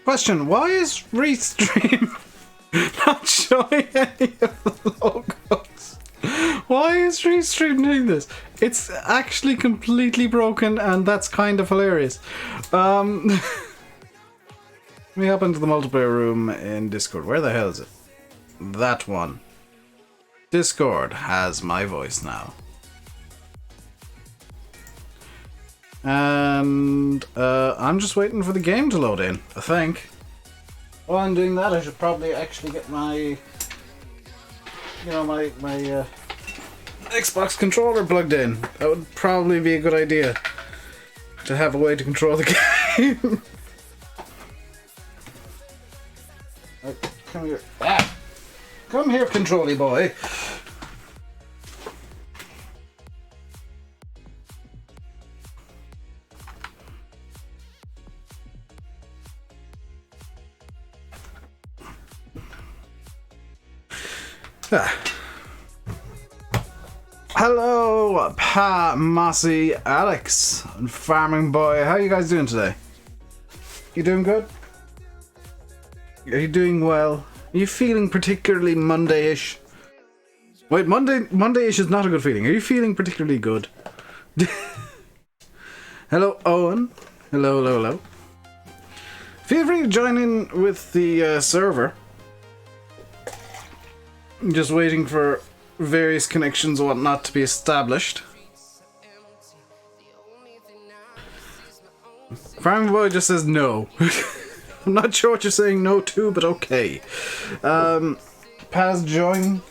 Question, why is Restream not showing any of the logos? Why is Restream doing this? It's actually completely broken and that's kind of hilarious. We hop into the multiplayer room in Discord. Where the hell is it? That one. Discord has my voice now. And I'm just waiting for the game to load in, I think. While I'm doing that, I should probably actually get my, my Xbox controller plugged in. That would probably be a good idea to have a way to control the game. Come here. Ah. Come here, controlly boy. Ah. Hello, Pa, Mossy, Alex, and Farming Boy. How are you guys doing today? You doing good? Are you doing well? Are you feeling particularly Monday-ish? Wait, Monday-ish is not a good feeling. Are you feeling particularly good? Hello, Owen. Hello. Feel free to join in with the server. I'm just waiting for various connections and whatnot to be established. Farming Boy just says no. I'm not sure what you're saying no to, but okay. Paz join.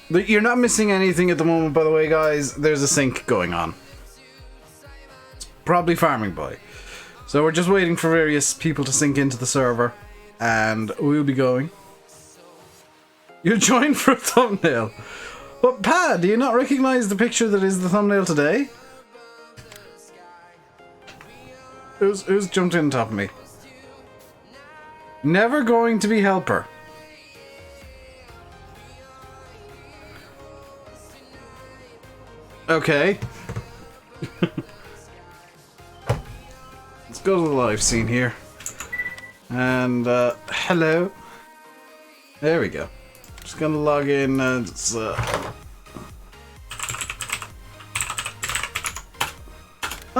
You're not missing anything at the moment, by the way, guys. There's a sync going on. It's probably Farming Boy. So we're just waiting for various people to sync into the server, and we'll be going. You joined for a thumbnail. But Pa, do you not recognize the picture that is the thumbnail today? Who's jumped in on top of me? Never going to be helper. Okay. Let's go to the live scene here. And, hello. There we go. Just gonna log in and it's, Oh,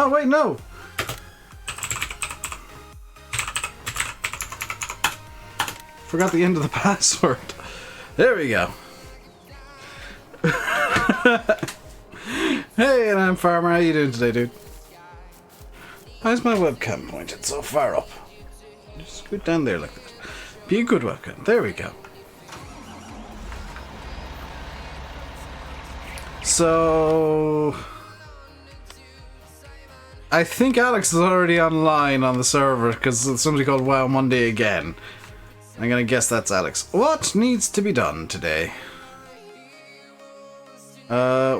wait, no! Forgot the end of the password. There we go. Hey, and I'm Farmer. How you doing today, dude? Why's my webcam pointed so far up? Just scoot down there like that. Be a good webcam. There we go. So I think Alex is already online on the server because it's somebody called Wow Monday again. I'm gonna guess that's Alex. What needs to be done today?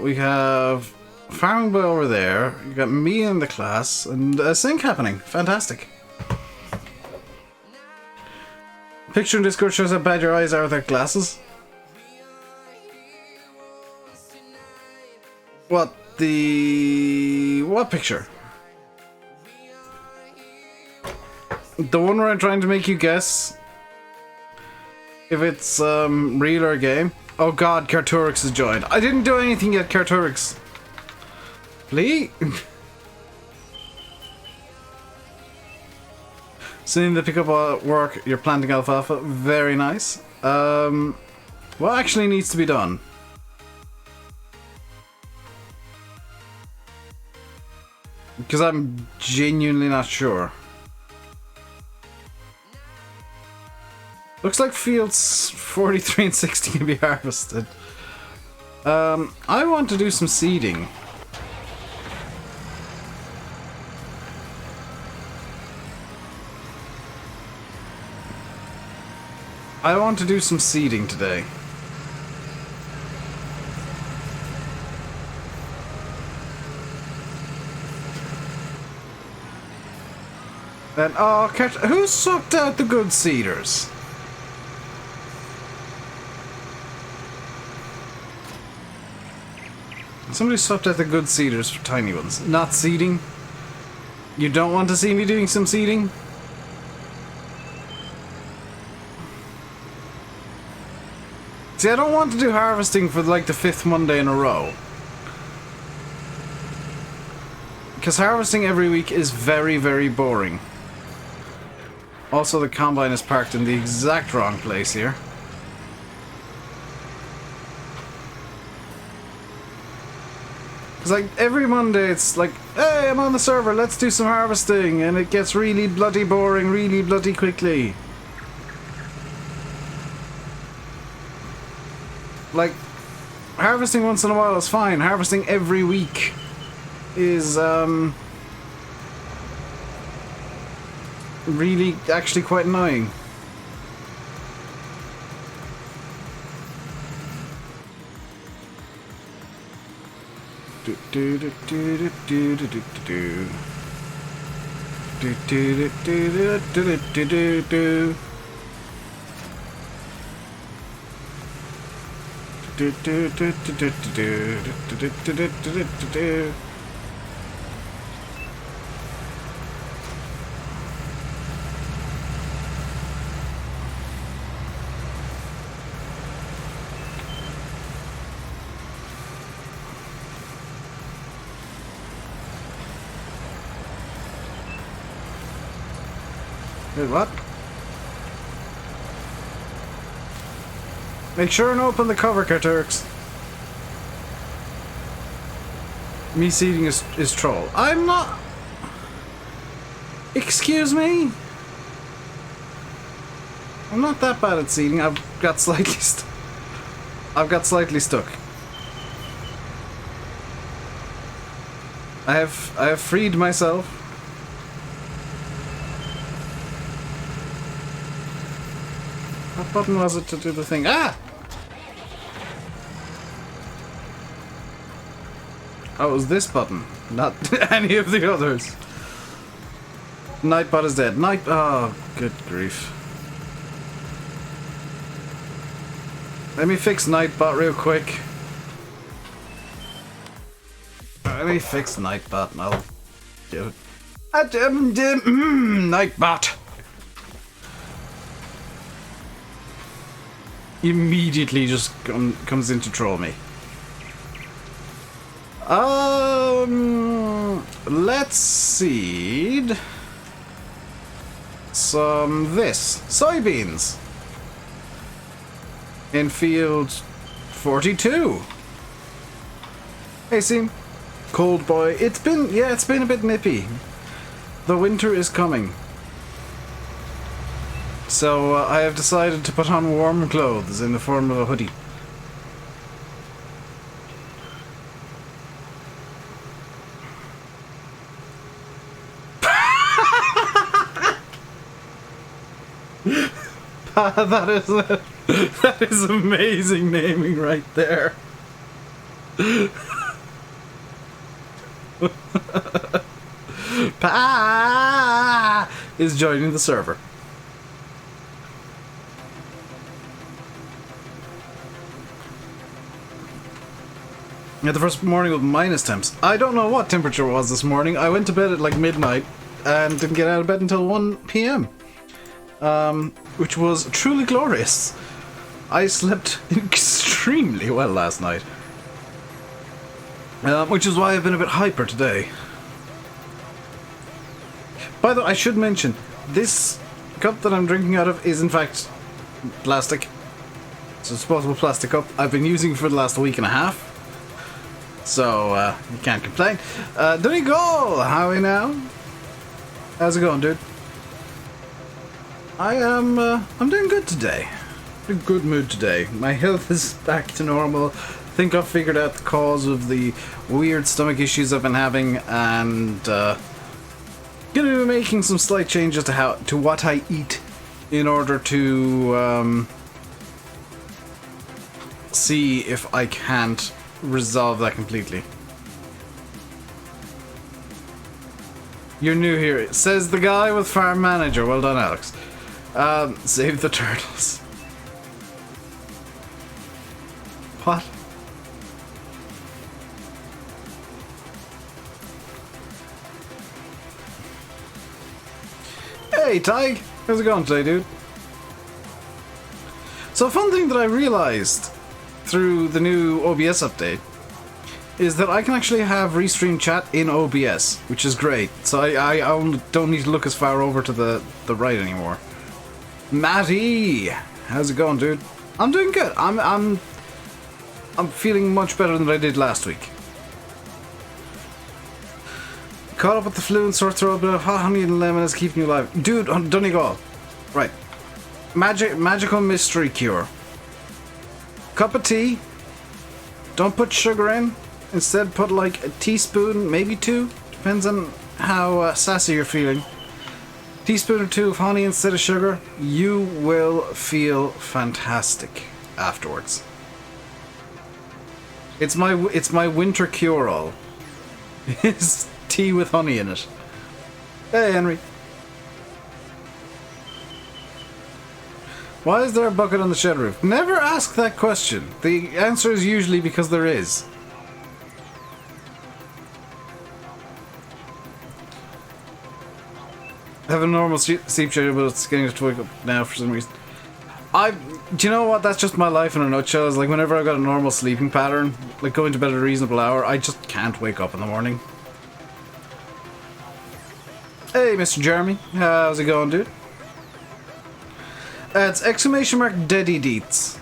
We have Farming Boy over there. You got me in the class and a sync happening. Fantastic. Picture in Discord shows how bad your eyes are without glasses. What picture? The one where I'm trying to make you guess if it's real or a game. Oh god, Carturix has joined. I didn't do anything yet, Carturix. Please. Seeing the pick up work, you're planting alfalfa. Very nice. What actually needs to be done? Because I'm genuinely not sure. Looks like fields 43 and 60 can be harvested. I want to do some seeding. I want to do some seeding today. Then, oh, who sucked out the good seeders? Somebody swapped out the good seeders for tiny ones. Not seeding. You don't want to see me doing some seeding? See, I don't want to do harvesting for like the 5th Monday in a row. Because harvesting every week is very, very boring. Also, the combine is parked in the exact wrong place here. It's like every Monday it's like, hey, I'm on the server, let's do some harvesting, and it gets really bloody boring really bloody quickly. Like, harvesting once in a while is fine. Harvesting every week is really actually quite annoying. Wait, what? Make sure and open the cover, Turks. Me seeding is troll. I'm not... Excuse me? I'm not that bad at seeding. I've got slightly stuck. I have freed myself. What button was it to do the thing? Ah! Oh, it was this button, not any of the others. Nightbot is dead. Oh, good grief. Let me fix Nightbot real quick. Let me fix Nightbot and I'll do it. Nightbot! Immediately just comes in to troll me. Let's seed some soybeans in field 42. Hey, see, cold boy. It's been a bit nippy. The winter is coming. So I have decided to put on warm clothes in the form of a hoodie. That is amazing naming right there. Pa is joining the server. At the first morning with minus temps. I don't know what temperature it was this morning. I went to bed at like midnight and didn't get out of bed until 1 p.m. Which was truly glorious. I slept extremely well last night. Which is why I've been a bit hyper today. By the way, I should mention, this cup that I'm drinking out of is in fact plastic. It's a disposable plastic cup I've been using for the last week and a half. So, you can't complain. There you go! How are we now? How's it going, dude? I'm doing good today. In a good mood today. My health is back to normal. I think I've figured out the cause of the weird stomach issues I've been having, and gonna be making some slight changes to what I eat in order to see if I can't resolve that completely. You're new here, says the guy with farm manager. Well done, Alex. Save the turtles. What? Hey, Tig! How's it going today, dude? So a fun thing that I realized through the new OBS update is that I can actually have restream chat in OBS, which is great. So I don't need to look as far over to the right anymore. Matty! How's it going, dude? I'm doing good. I'm feeling much better than I did last week. Caught up with the flu and sore throat, but hot honey and lemon is keeping you alive. Dude, Donegal. Right. Magical mystery cure. Cup of tea. Don't put sugar in. Instead put like a teaspoon, maybe 2. Depends on how sassy you're feeling. Teaspoon or 2 of honey instead of sugar. You will feel fantastic afterwards. It's my winter cure-all. It's tea with honey in it. Hey, Henry. Why is there a bucket on the shed roof? Never ask that question. The answer is usually because there is. I have a normal sleep schedule, but it's getting to wake up now for some reason. Do you know what? That's just my life in a nutshell. Is like whenever I've got a normal sleeping pattern, like going to bed at a reasonable hour, I just can't wake up in the morning. Hey, Mr. Jeremy. How's it going, dude? It's !Deads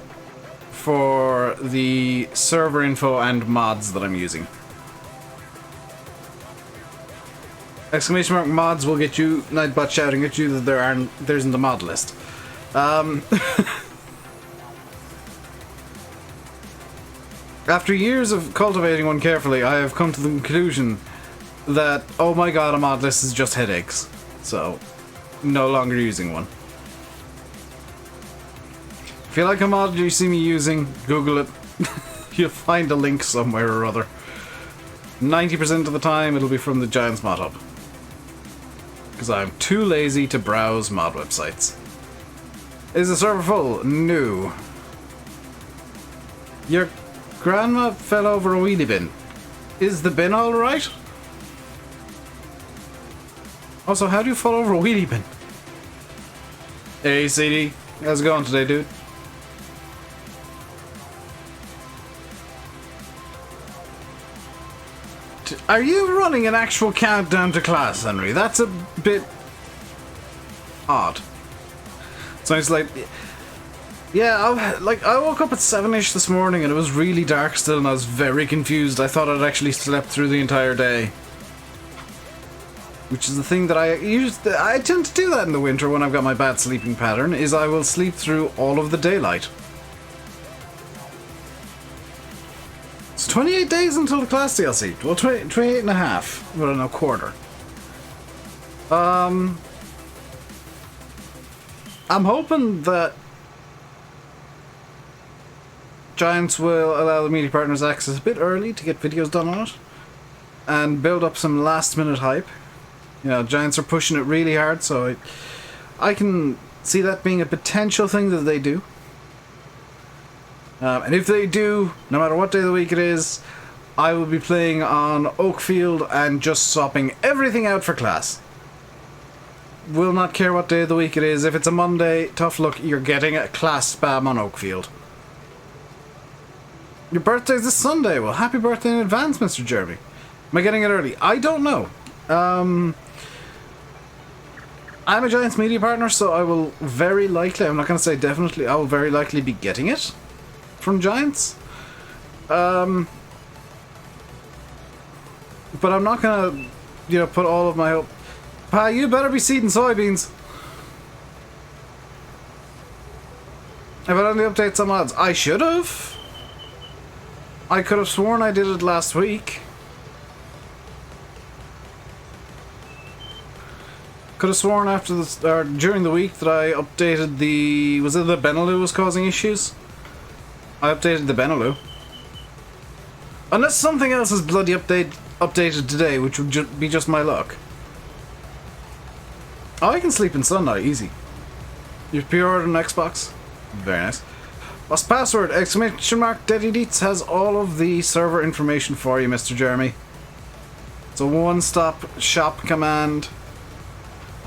for the server info and mods that I'm using. !Mods will get you Nightbot shouting at you that there isn't a mod list. After years of cultivating one carefully, I have come to the conclusion that, oh my god, a mod list is just headaches. So, no longer using one. If you like a mod you see me using, Google it. You'll find a link somewhere or other. 90% of the time it'll be from the Giants Mod Hub. Because I'm too lazy to browse mod websites. Is the server full? No. Your grandma fell over a wheelie bin. Is the bin alright? Also, how do you fall over a wheelie bin? Hey, CD. How's it going today, dude? Are you running an actual countdown to class, Henry? That's a bit odd. So it's like, yeah, I woke up at 7ish this morning and it was really dark still and I was very confused. I thought I'd actually slept through the entire day. Which is the thing that I tend to do that in the winter when I've got my bad sleeping pattern, is I will sleep through all of the daylight. It's 28 days until the class DLC. Well, 28 and a half, but no, quarter. I'm hoping that Giants will allow the media partners access a bit early to get videos done on it and build up some last minute hype. You know, Giants are pushing it really hard, so I can see that being a potential thing that they do. And if they do, no matter what day of the week it is, I will be playing on Oakfield and just swapping everything out for class. Will not care what day of the week it is. If it's a Monday, tough luck, you're getting a class spam on Oakfield. Your birthday's this Sunday. Well, happy birthday in advance, Mr. Jeremy. Am I getting it early? I don't know. I'm a Giants media partner, so I will very likely, I'm not going to say definitely, I will very likely be getting it from Giants. But I'm not going to, put all of my hope. Pa, you better be seeding soybeans. Have I done the updates on mods? I should have. I could have sworn I did it last week. Could have sworn during the week that I updated the... Was it the Benelux was causing issues? I updated the Benelux. Unless something else is bloody updated today, which would be just my luck. Oh, I can sleep in sunlight, easy. You've pre-ordered an Xbox? Very nice. What's password? !Deads has all of the server information for you, Mr. Jeremy. It's a one-stop shop command.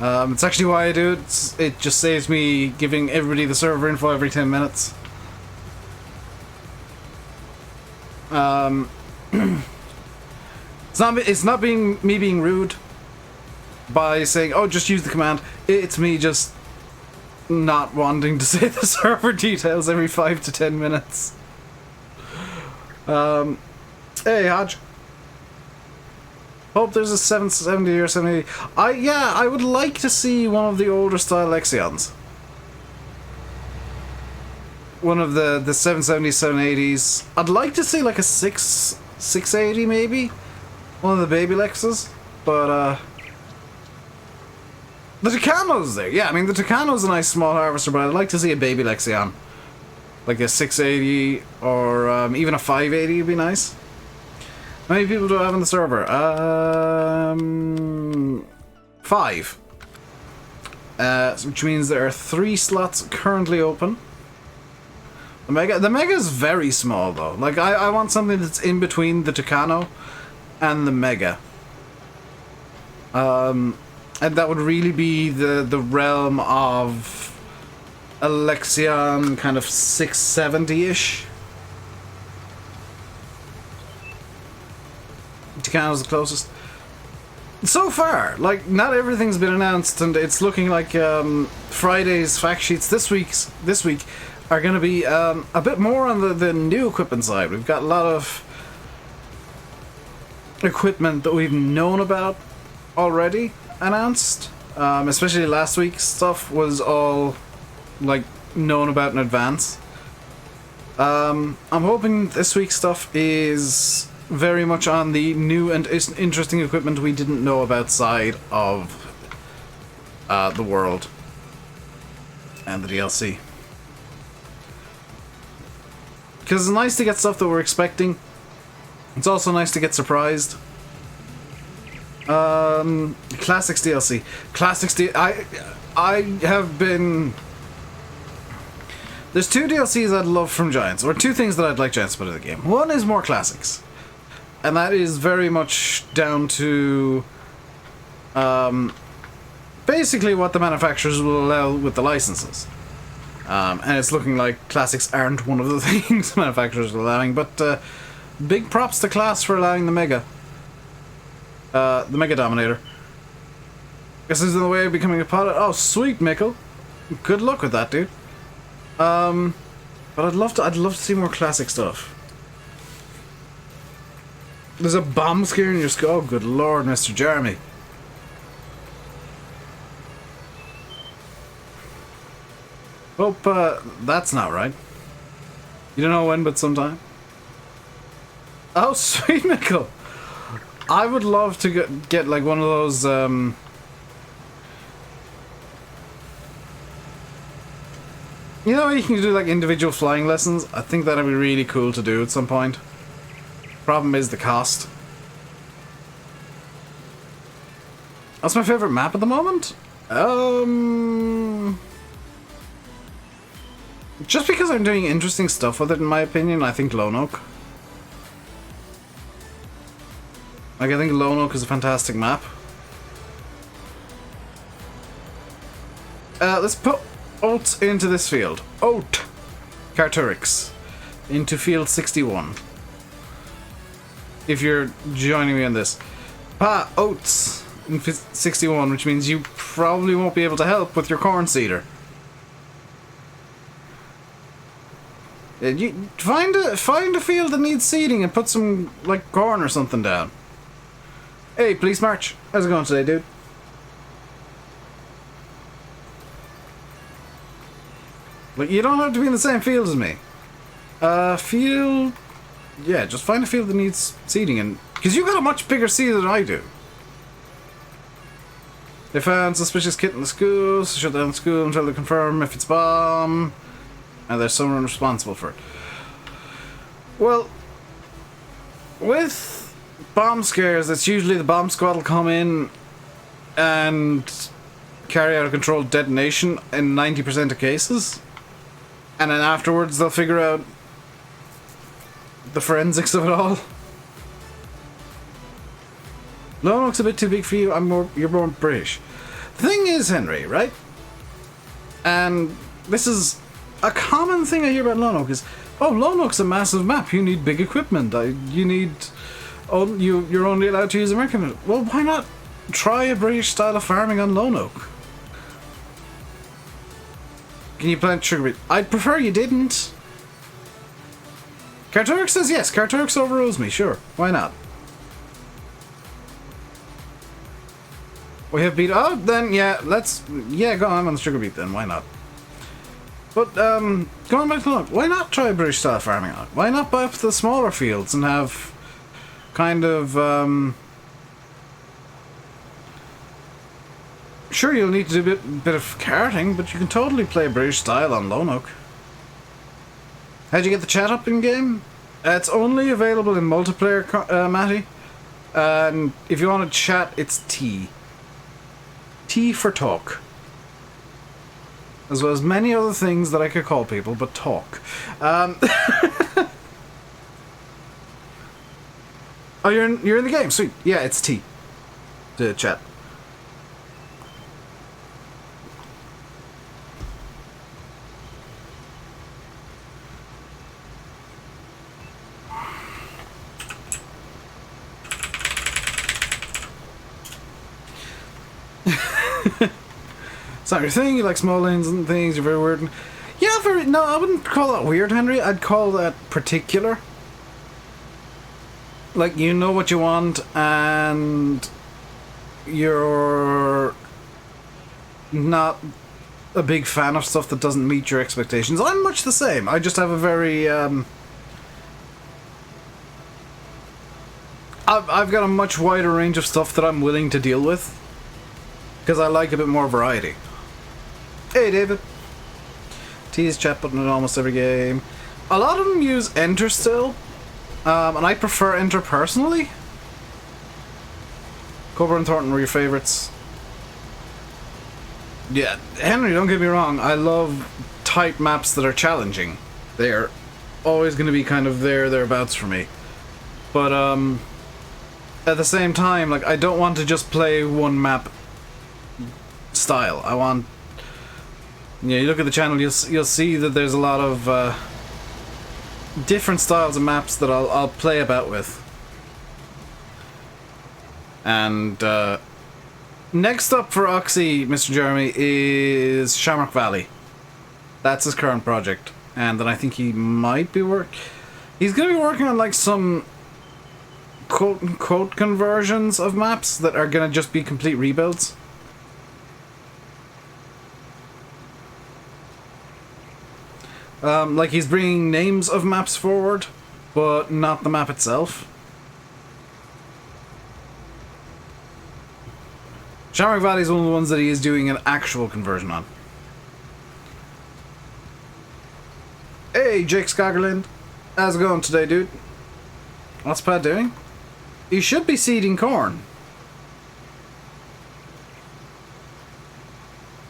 It's actually why I do it. It just saves me giving everybody the server info every 10 minutes. It's not being me being rude by saying, oh, just use the command. It's me just not wanting to say the server details every 5 to 10 minutes. Hey, Hodge. Hope there's a 770 or 780. Yeah, I would like to see one of the older style Lexions. One of the 770s, 780s. I'd like to see like a 680 maybe. One of the baby Lexus. But, the Tucano's there. Yeah, I mean, the Tucano's a nice small harvester, but I'd like to see a baby Lexion. Like a 680 or even a 580 would be nice. How many people do I have on the server? 5. Which means there are 3 slots currently open. The Mega is very small though. Like I want something that's in between the Tucano and the Mega. And that would really be the realm of a Lexion kind of 670-ish. Tucano's the closest. So far, like, not everything's been announced, and it's looking like Friday's fact sheets this week are going to be a bit more on the new equipment side. We've got a lot of equipment that we've known about already announced. Especially last week's stuff was all like known about in advance. I'm hoping this week's stuff is very much on the new and interesting equipment we didn't know about side of the world and the DLC. Because it's nice to get stuff that we're expecting. It's also nice to get surprised. Classics DLC. I have been... There's 2 DLCs I'd love from Giants, or 2 things that I'd like Giants to put in the game. One is more classics. And that is very much down to basically what the manufacturers will allow with the licenses. And it's looking like classics aren't one of the things manufacturers are allowing, but big props to Class for allowing the Mega. The Mega Dominator. Guess this is the way of becoming a pilot. Oh, sweet, Mickle. Good luck with that, dude. But I'd love to see more classic stuff. There's a bomb scare in your skull. Oh, good lord, Mr. Jeremy. Hope that's not right. You don't know when, but sometime. Oh, sweet Mickle. I would love to get like one of those. You know, you can do like individual flying lessons. I think that'd be really cool to do at some point. Problem is the cost. That's my favorite map at the moment. Just because I'm doing interesting stuff with it, in my opinion, I think Lone Oak. Like, I think Lone Oak is a fantastic map. Let's put Oat into this field. Oat! Carturix. Into field 61. If you're joining me on this. Oats in 61, which means you probably won't be able to help with your corn seeder. You find a field that needs seeding and put some like corn or something down. Hey, Police March, how's it going today, dude? Like, you don't have to be in the same field as me. Field... Yeah, just find a field that needs seeding, and because you got a much bigger seed than I do. They found suspicious kit in the school, so shut down the school until they confirm if it's bomb, and there's someone responsible for it. Well, with bomb scares, it's usually the bomb squad will come in and carry out a controlled detonation in 90% of cases, and then afterwards they'll figure out the forensics of it all. Lone Oak's a bit too big for you. You're more British. The thing is, Henry, right? And this is a common thing I hear about Lone Oak is, oh, Lone Oak's a massive map. You need big equipment. You need... Oh, you're only allowed to use American. Well, why not try a British style of farming on Lone Oak? Can you plant sugar beet? I'd prefer you didn't. Carturk says yes. Carturk overrules me. Sure, why not? We have beet. Oh, then yeah, go on the sugar beet then. Why not? But going back to Lone Oak, why not try British style farming on it? Why not buy up the smaller fields and have kind of sure, you'll need to do a bit of carting, but you can totally play British style on Lone Oak. How'd you get the chat up in game? It's only available in multiplayer, Matty. And if you want to chat, it's T. T for talk. As well as many other things that I could call people, but talk. Oh, you're in the game. Sweet. Yeah, it's T. To chat. It's not your thing, you like small lanes and things, you're very weird. Yeah, no, I wouldn't call that weird, Henry. I'd call that particular. Like, you know what you want, and you're not a big fan of stuff that doesn't meet your expectations. I'm much the same. I just have a very, I've got a much wider range of stuff that I'm willing to deal with. Because I like a bit more variety. Hey, David. T is chat button in almost every game. A lot of them use Enter still. And I prefer Enter personally. Cobra and Thornton were your favourites. Yeah, Henry, don't get me wrong. I love tight maps that are challenging. They're always going to be kind of thereabouts for me. But, at the same time, like, I don't want to just play one map style. I want... Yeah, you look at the channel, you'll see that there's a lot of different styles of maps that I'll play about with. And next up for Oxy, Mr. Jeremy, is Shamrock Valley. That's his current project. And then I think he might be he's going to be working on like some quote-unquote conversions of maps that are going to just be complete rebuilds. Like he's bringing names of maps forward, but not the map itself. Shamrock Valley is one of the ones that he is doing an actual conversion on. Hey, Jake Scoggerland. How's it going today, dude? What's Pat doing? He should be seeding corn.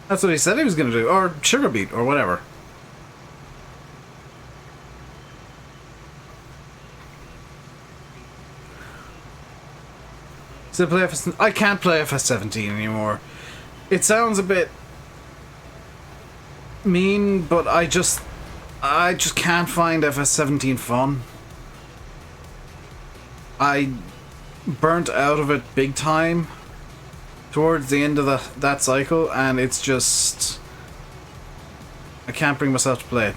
That's what he said he was going to do. Or sugar beet, or whatever. So play I can't play FS17 anymore. It sounds a bit mean, but I just can't find FS17 fun. I burnt out of it big time towards the end of that cycle, and it's just I can't bring myself to play it.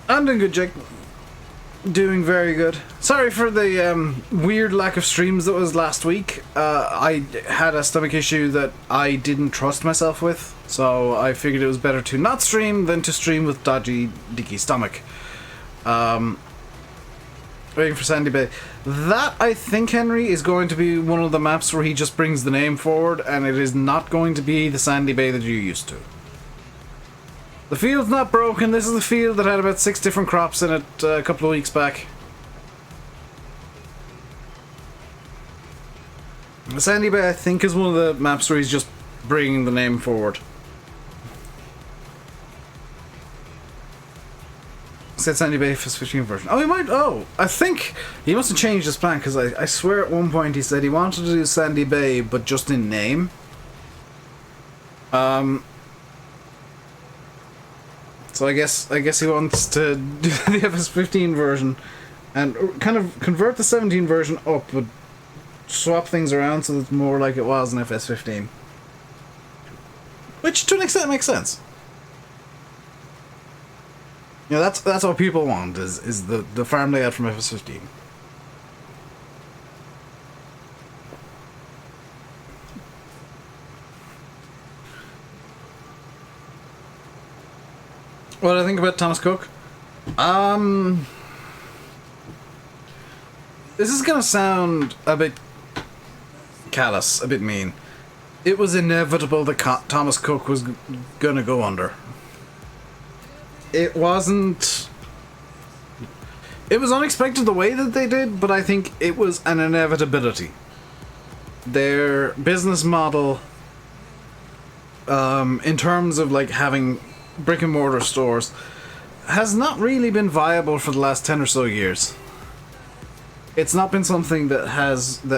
I'm doing good, Jake. Doing very good. Sorry for the weird lack of streams that was last week. I had a stomach issue that I didn't trust myself with, so I figured it was better to not stream than to stream with dodgy, dicky stomach. Waiting for Sandy Bay. That, I think, Henry, is going to be one of the maps where he just brings the name forward, and it is not going to be the Sandy Bay that you're used to. The field's not broken. This is a field that had about 6 different crops in it a couple of weeks back. Sandy Bay, I think, is one of the maps where he's just bringing the name forward. said Sandy Bay FS15 version. Oh, he might. Oh, I think he must have changed his plan because I swear at one point he said he wanted to do Sandy Bay, but just in name. So I guess he wants to do the FS15 version and kind of convert the 17 version up, but swap things around so that it's more like it was in FS15. Which, to an extent, makes sense. You know, that's what people want, is the farm layout from FS15. What do I think about Thomas Cook? This is gonna sound a bit callous, a bit mean. It was inevitable that Thomas Cook was gonna go under. It wasn't... It was unexpected the way that they did, but I think it was an inevitability. Their business model, in terms of like having brick and mortar stores, has not really been viable for the last 10 or so years. It's not been something that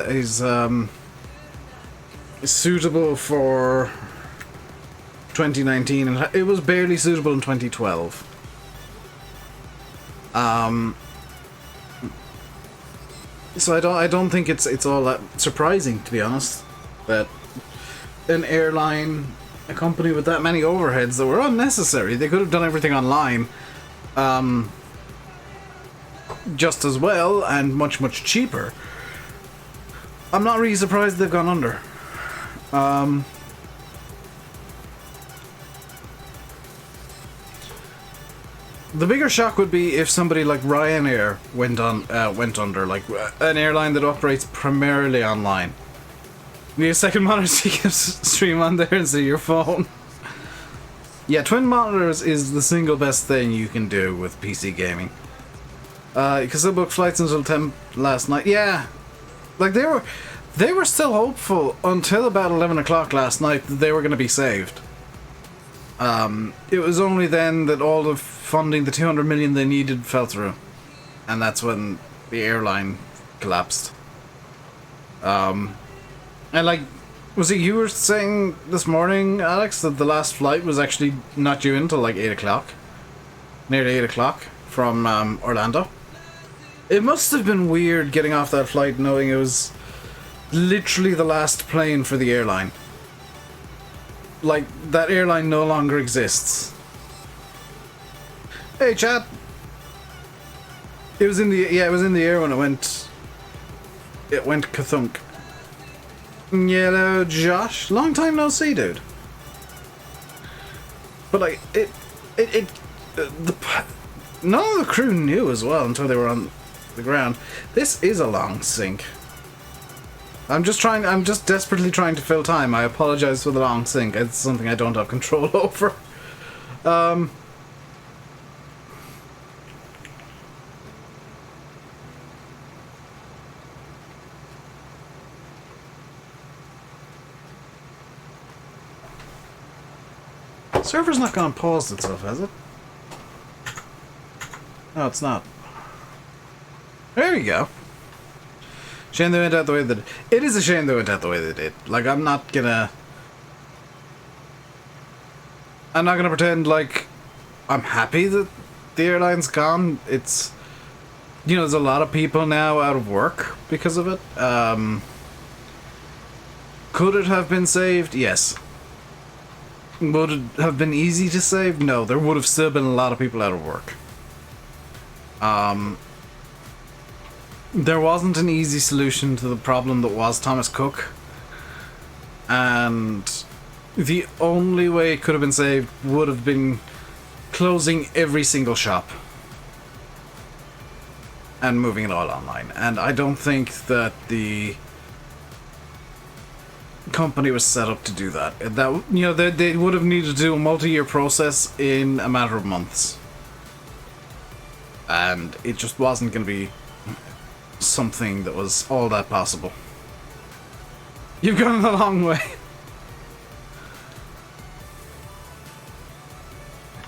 is suitable for 2019, and it was barely suitable in 2012. So I don't think it's all that surprising, to be honest, that an airline, a company with that many overheads that were unnecessary, they could have done everything online just as well and much cheaper. I'm not really surprised they've gone under. The bigger shock would be if somebody like Ryanair went under, like an airline that operates primarily online. You need a second monitor so you can stream on there instead of your phone. Yeah, twin monitors is the single best thing you can do with PC gaming. You can still book flights until 10 last night. Yeah, like they were still hopeful until about 11 o'clock last night that they were going to be saved. It was only then that all the funding, the 200 million they needed, fell through, and that's when the airline collapsed. And like, was it you were saying this morning, Alex, that the last flight was actually not due until like 8 o'clock? Nearly 8 o'clock from Orlando? It must have been weird getting off that flight knowing it was literally the last plane for the airline. Like, that airline no longer exists. Hey, chat! It was in the air when it went kathunk. Hello, Josh. Long time no see, dude. But like none of the crew knew as well until they were on the ground. This is a long sink. I'm just desperately trying to fill time. I apologize for the long sink. It's something I don't have control over. Server's not gonna pause itself, has it? No, it's not. There we go. Shame they went out the way that it is a shame they went out the way they did. Like, I'm not gonna pretend like I'm happy that the airline's gone. It's, you know, there's a lot of people now out of work because of it. Could it have been saved? Yes. Would it have been easy to save? No, there would have still been a lot of people out of work. There wasn't an easy solution to the problem that was Thomas Cook, and the only way it could have been saved would have been closing every single shop and moving it all online. And I don't think that the company was set up to do that. That, you know, they would have needed to do a multi-year process in a matter of months, and it just wasn't going to be something that was all that possible. You've gone a long way.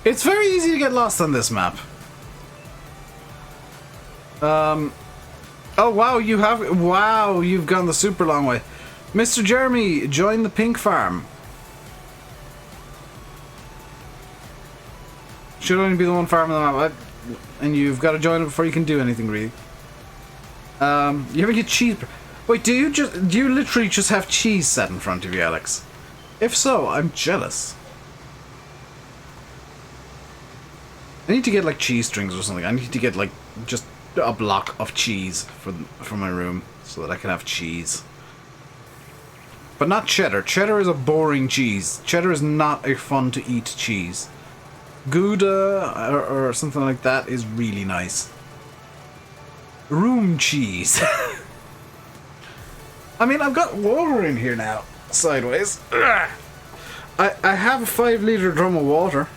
It's very easy to get lost on this map. Oh wow, you've gone the super long way. Mr. Jeremy, join the pink farm. Should only be the one farm on the map, and you've got to join it before you can do anything really. You ever get cheese? Wait, do you literally just have cheese set in front of you, Alex? If so, I'm jealous. I need to get like cheese strings or something. I need to get like just a block of cheese for my room so that I can have cheese. But not cheddar. Cheddar is a boring cheese. Cheddar is not a fun to eat cheese. Gouda or something like that is really nice. Room cheese. I mean, I've got water in here now. Sideways. Ugh. I have a 5-litre drum of water.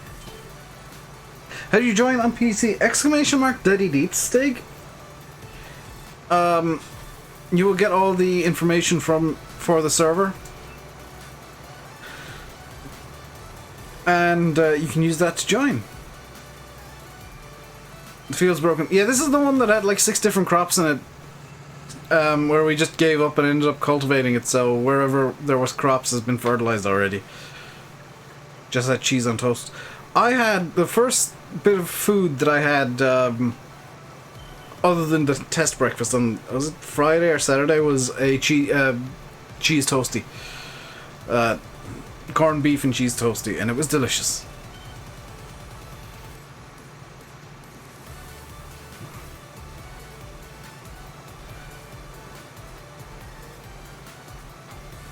How do you join on PC? Exclamation mark Daddy Deep Stig. You will get all the information for the server. And you can use that to join. The field's broken. Yeah, this is the one that had like 6 different crops in it. Where we just gave up and ended up cultivating it, so wherever there was crops has been fertilized already. Just had cheese on toast. I had the first bit of food that I had, other than the test breakfast on, was it Friday or Saturday, was a cheese toasty. Corned beef and cheese toasty, and it was delicious.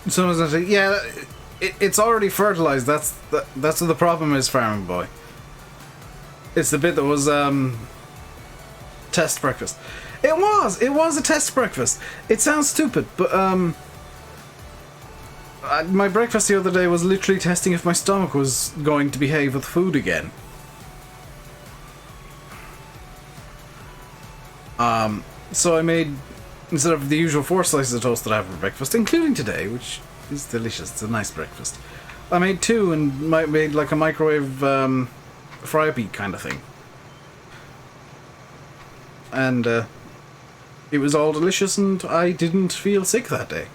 Someone's gonna say, yeah, it's already fertilized. That's what the problem is, Farming Boy. It's the bit that was test breakfast. It was a test breakfast. It sounds stupid, but my breakfast the other day was literally testing if my stomach was going to behave with food again. So I made, instead of the usual 4 slices of toast that I have for breakfast, including today, which is delicious, it's a nice breakfast, I made 2 and made like a microwave fry-up-eat kind of thing. And it was all delicious and I didn't feel sick that day.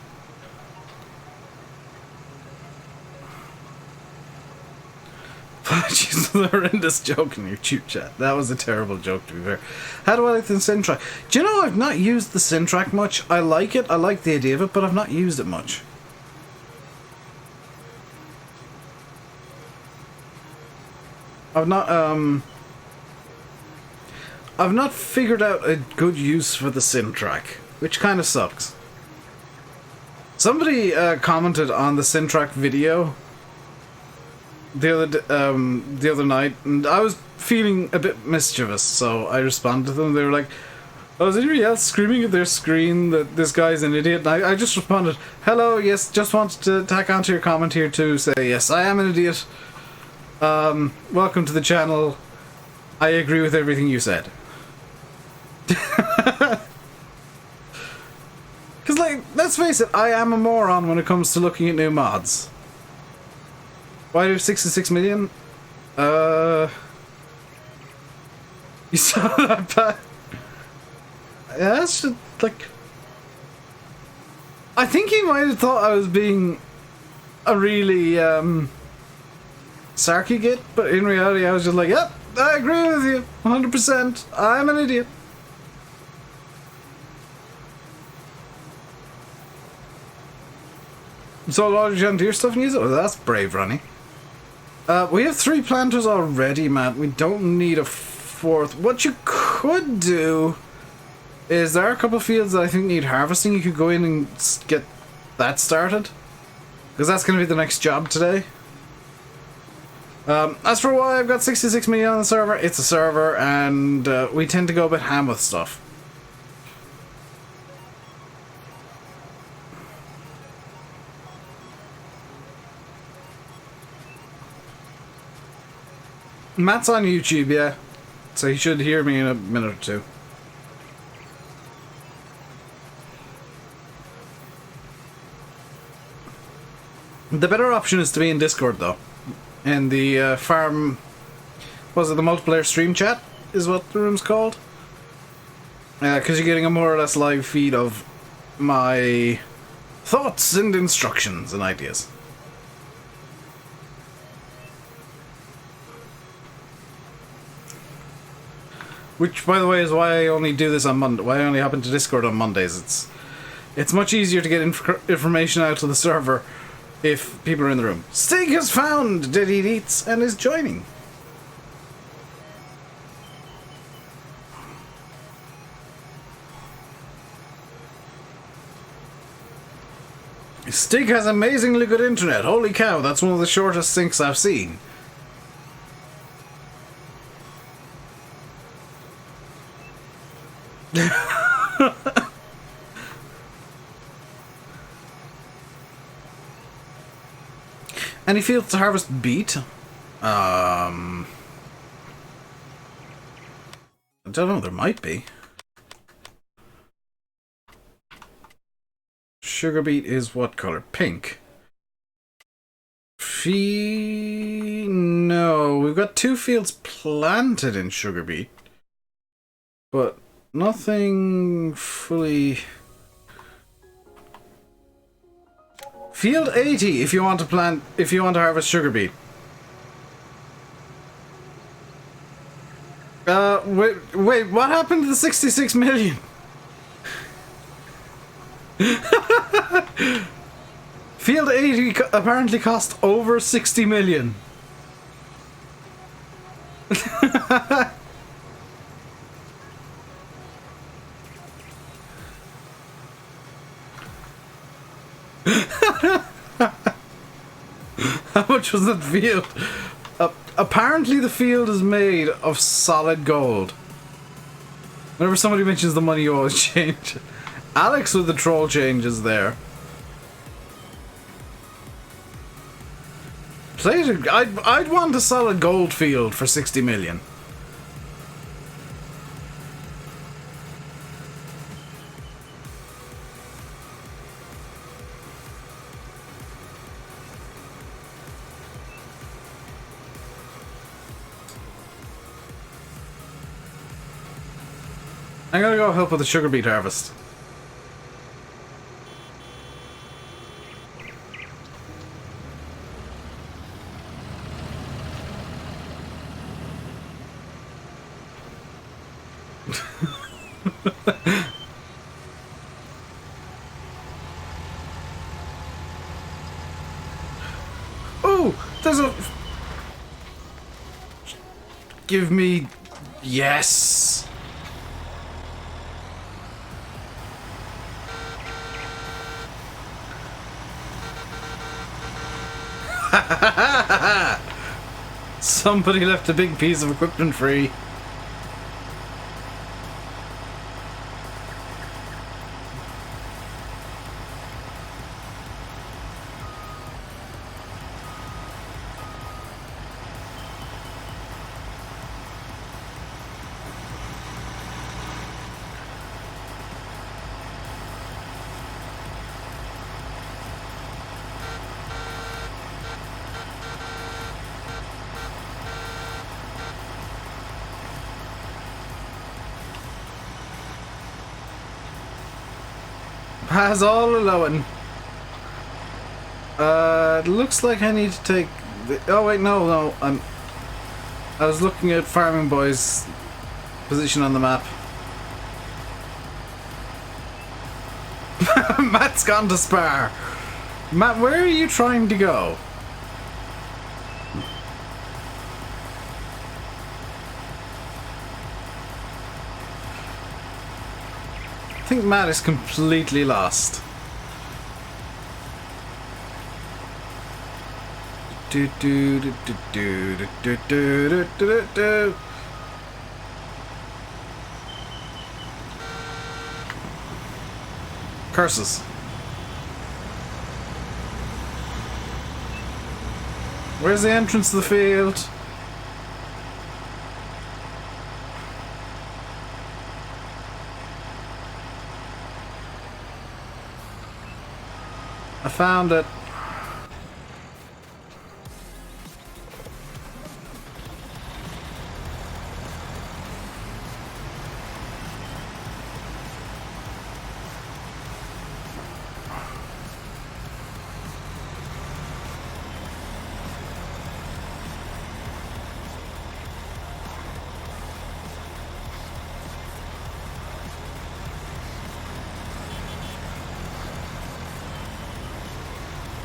Apologies for the horrendous joke in your tube chat. That was a terrible joke, to be fair. How do I like the Syntrack? Do you know I've not used the Syntrack much? I like it, I like the idea of it, but I've not used it much. I've not figured out a good use for the Syntrack, which kind of sucks. Somebody commented on the Syntrack video the other night, and I was feeling a bit mischievous, so I responded to them. They were like, "Oh, is anybody else screaming at their screen that this guy's an idiot?" And I just responded, "Hello, yes, just wanted to tack onto your comment here to say, yes, I am an idiot. Welcome to the channel. I agree with everything you said." Because, like, let's face it, I am a moron when it comes to looking at new mods. Why do 66 million? You saw that, but yeah, that's just, like, I think he might have thought I was being a really, sarky git, but in reality I was just like, yep, I agree with you, 100%, I'm an idiot. So a lot of John Deere stuff and use it? Oh, that's brave, Ronnie. We have 3 planters already, Matt. We don't need a 4th. What you could do is, there are a couple of fields that I think need harvesting. You could go in and get that started, because that's going to be the next job today. As for why I've got 66 million on the server, it's a server, and we tend to go a bit ham with stuff. Matt's on YouTube, yeah, so he should hear me in a minute or 2. The better option is to be in Discord, though. And the farm, was it the multiplayer stream chat is what the room's called? Because you're getting a more or less live feed of my thoughts and instructions and ideas. Which, by the way, is why I only do this on Monday. Why I only happen to Discord on Mondays. It's much easier to get information out to the server if people are in the room. Stig has found Diddy Eats and is joining. Stig has amazingly good internet. Holy cow, that's one of the shortest syncs I've seen. Any fields to harvest beet? I don't know, there might be. Sugar beet is what color? Pink. No, we've got 2 fields planted in sugar beet, but nothing fully. Field 80 if you want to harvest sugar beet. Wait, what happened to the 66 million? Field 80 apparently cost over 60 million. How much was that field? Apparently the field is made of solid gold. Whenever somebody mentions the money, you always change it. Alex with the troll changes there. I'd want a solid gold field for 60 million. I'm gonna go help with the sugar beet harvest. Oh, there's a... Give me... Yes! Somebody left a big piece of equipment free. Has all alone. It looks like I need to take the... Oh wait, no. I was looking at Farming Boy's position on the map. Matt's gone to spar. Matt, where are you trying to go? I think Matt is completely lost. Curses. Where's the entrance to the field? I found it.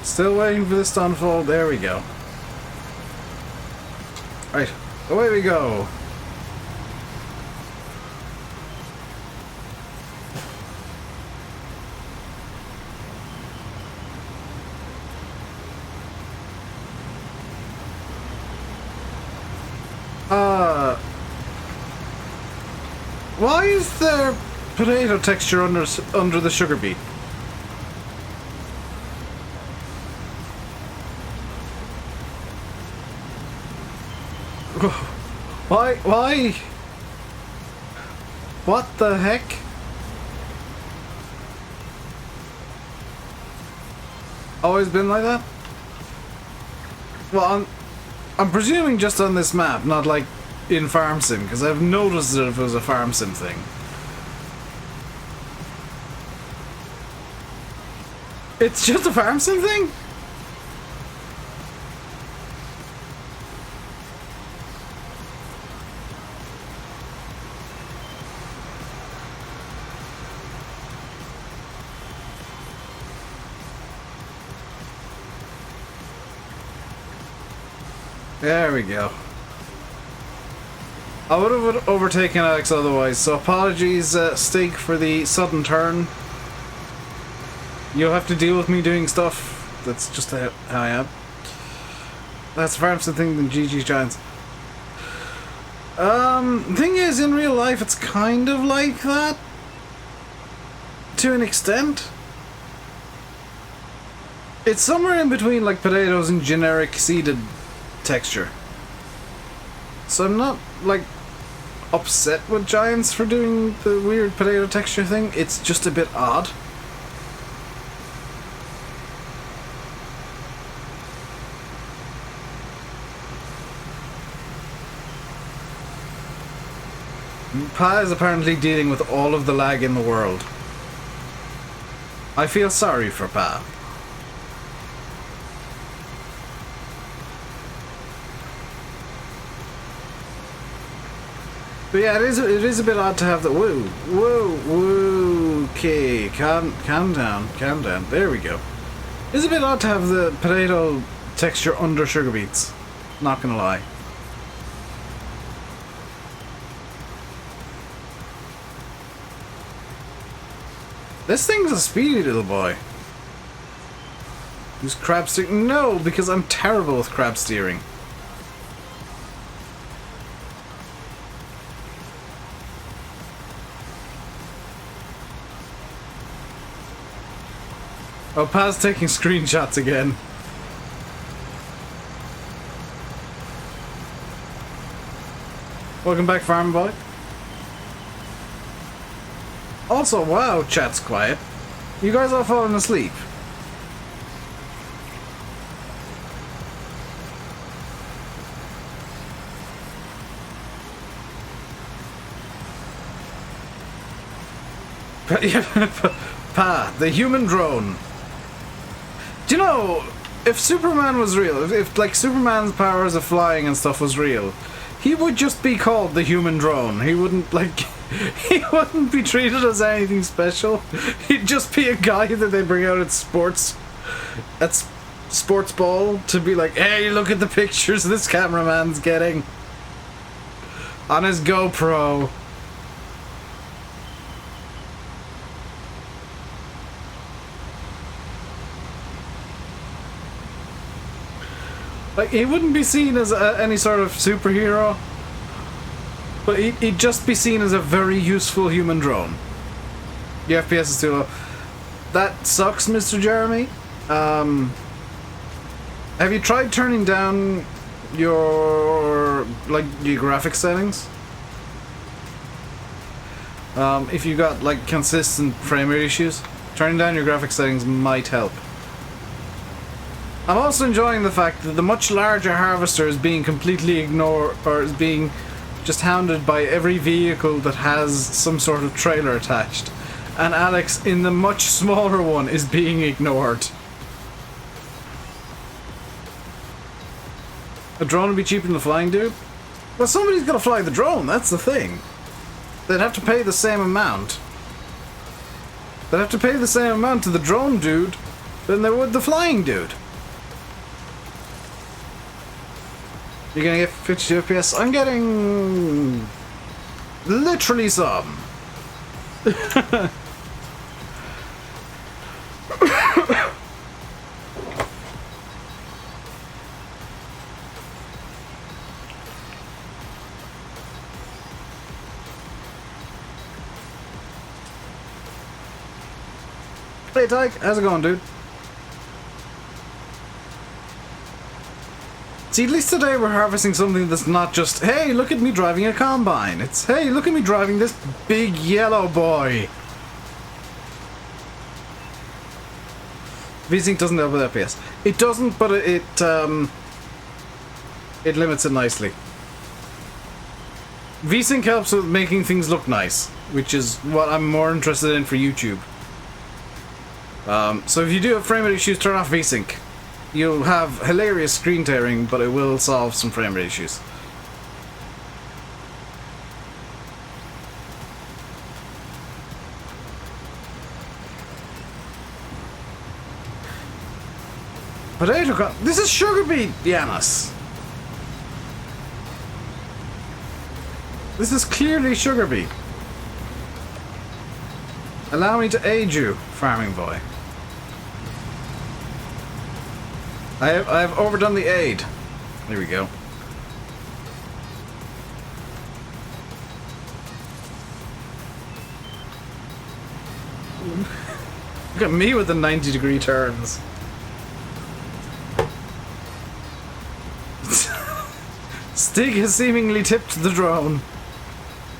Still waiting for this to unfold. There we go. Right, away we go. Why is there potato texture under the sugar beet? Why? What the heck? Always been like that? Well, I'm presuming just on this map, not like in Farm Sim, because I've noticed it if it was a Farm Sim thing. It's just a Farm Sim thing? There we go. I would have overtaken Alex otherwise, so apologies, Stig, for the sudden turn. You'll have to deal with me doing stuff. That's just how I am. That's far from thing than GG's Giants. Thing is, in real life, it's kind of like that. To an extent. It's somewhere in between, like, potatoes and generic seeded texture. So I'm not, like, upset with Giants for doing the weird potato texture thing. It's just a bit odd. Pa is apparently dealing with all of the lag in the world. I feel sorry for Pa. But yeah, it is a bit odd to have the whoa, okay, calm down, there we go. It's a bit odd to have the potato texture under sugar beets, not gonna lie. This thing's a speedy little boy. Use crab steering? No, because I'm terrible with crab steering. Oh, Pa's taking screenshots again. Welcome back, Farm Boy. Also, wow, chat's quiet. You guys all falling asleep. Pa, the human drone. Do you know, if Superman was real, if like Superman's powers of flying and stuff was real, he would just be called the human drone. He wouldn't like, he wouldn't be treated as anything special. He'd just be a guy that they bring out at sports ball to be like, hey, look at the pictures this cameraman's getting on his GoPro. Like, he wouldn't be seen as any sort of superhero, but he'd just be seen as a very useful human drone. The FPS is too low. That sucks, Mr. Jeremy. Have you tried turning down your graphics settings? If you got like consistent frame rate issues, turning down your graphics settings might help. I'm also enjoying the fact that the much larger harvester is being completely ignored, or is being just hounded by every vehicle that has some sort of trailer attached. And Alex, in the much smaller one, is being ignored. A drone would be cheaper than the flying dude? Well, somebody's gotta fly the drone, that's the thing. They'd have to pay the same amount. They'd have to pay the same amount to the drone dude than they would the flying dude. You're gonna get 52 FPS? I'm getting literally some. Hey Tyke, how's it going, dude? See, at least today we're harvesting something that's not just, hey, look at me driving a combine. It's, hey, look at me driving this big yellow boy. VSync doesn't help with FPS. It doesn't, but it limits it nicely. VSync helps with making things look nice, which is what I'm more interested in for YouTube. So if you do have frame rate issues, turn off VSync. You'll have hilarious screen tearing, but it will solve some frame rate issues. Potato crop. This is sugar beet, Yanis. This is clearly sugar beet. Allow me to aid you, farming boy. I have overdone the aid. There we go. Look at me with the 90-degree turns. Stig has seemingly tipped the drone.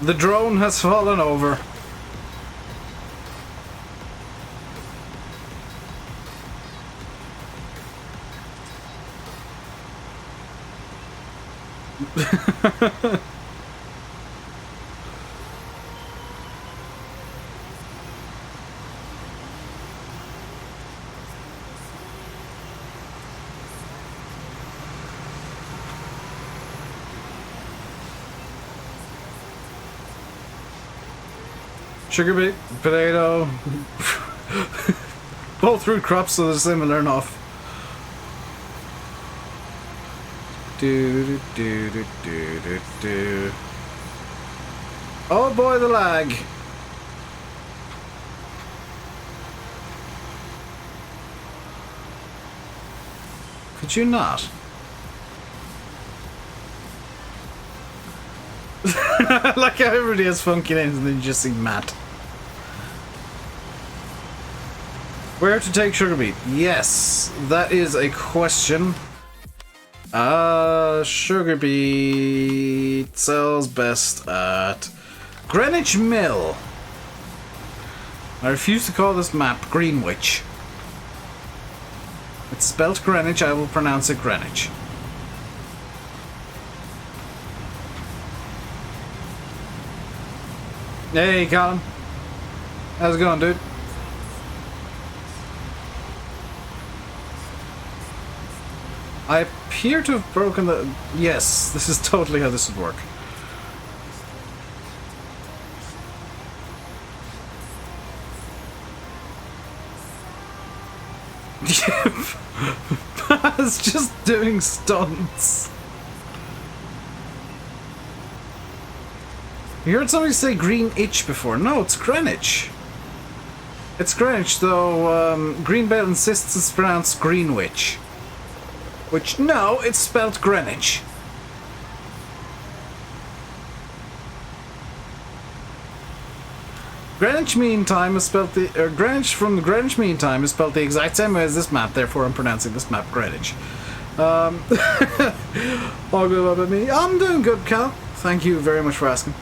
The drone has fallen over. Sugar beet, potato, both root crops, so they're similar enough. Do do do do do do. Oh boy, the lag. Could you not? Like how everybody has funky names and then you just see Matt. Where to take sugar beet? Yes, that is a question. Sugar beet sells best at Greenwich Mill. I refuse to call this map Greenwich. It's spelt Greenwich, I will pronounce it Greenwich. Hey, Colin. How's it going, dude? I appear to have broken the... Yes, this is totally how this would work. It's just doing stunts. You heard somebody say Greenwich before. No, it's Greenwich. It's Greenwich, though Greenbelt insists it's pronounced Greenwich. Which, no, it's spelled Greenwich. Greenwich Mean Time is spelled Greenwich from the Greenwich Mean Time is spelled the exact same way as this map, therefore I'm pronouncing this map Greenwich. All good about me. I'm doing good, Cal. Thank you very much for asking.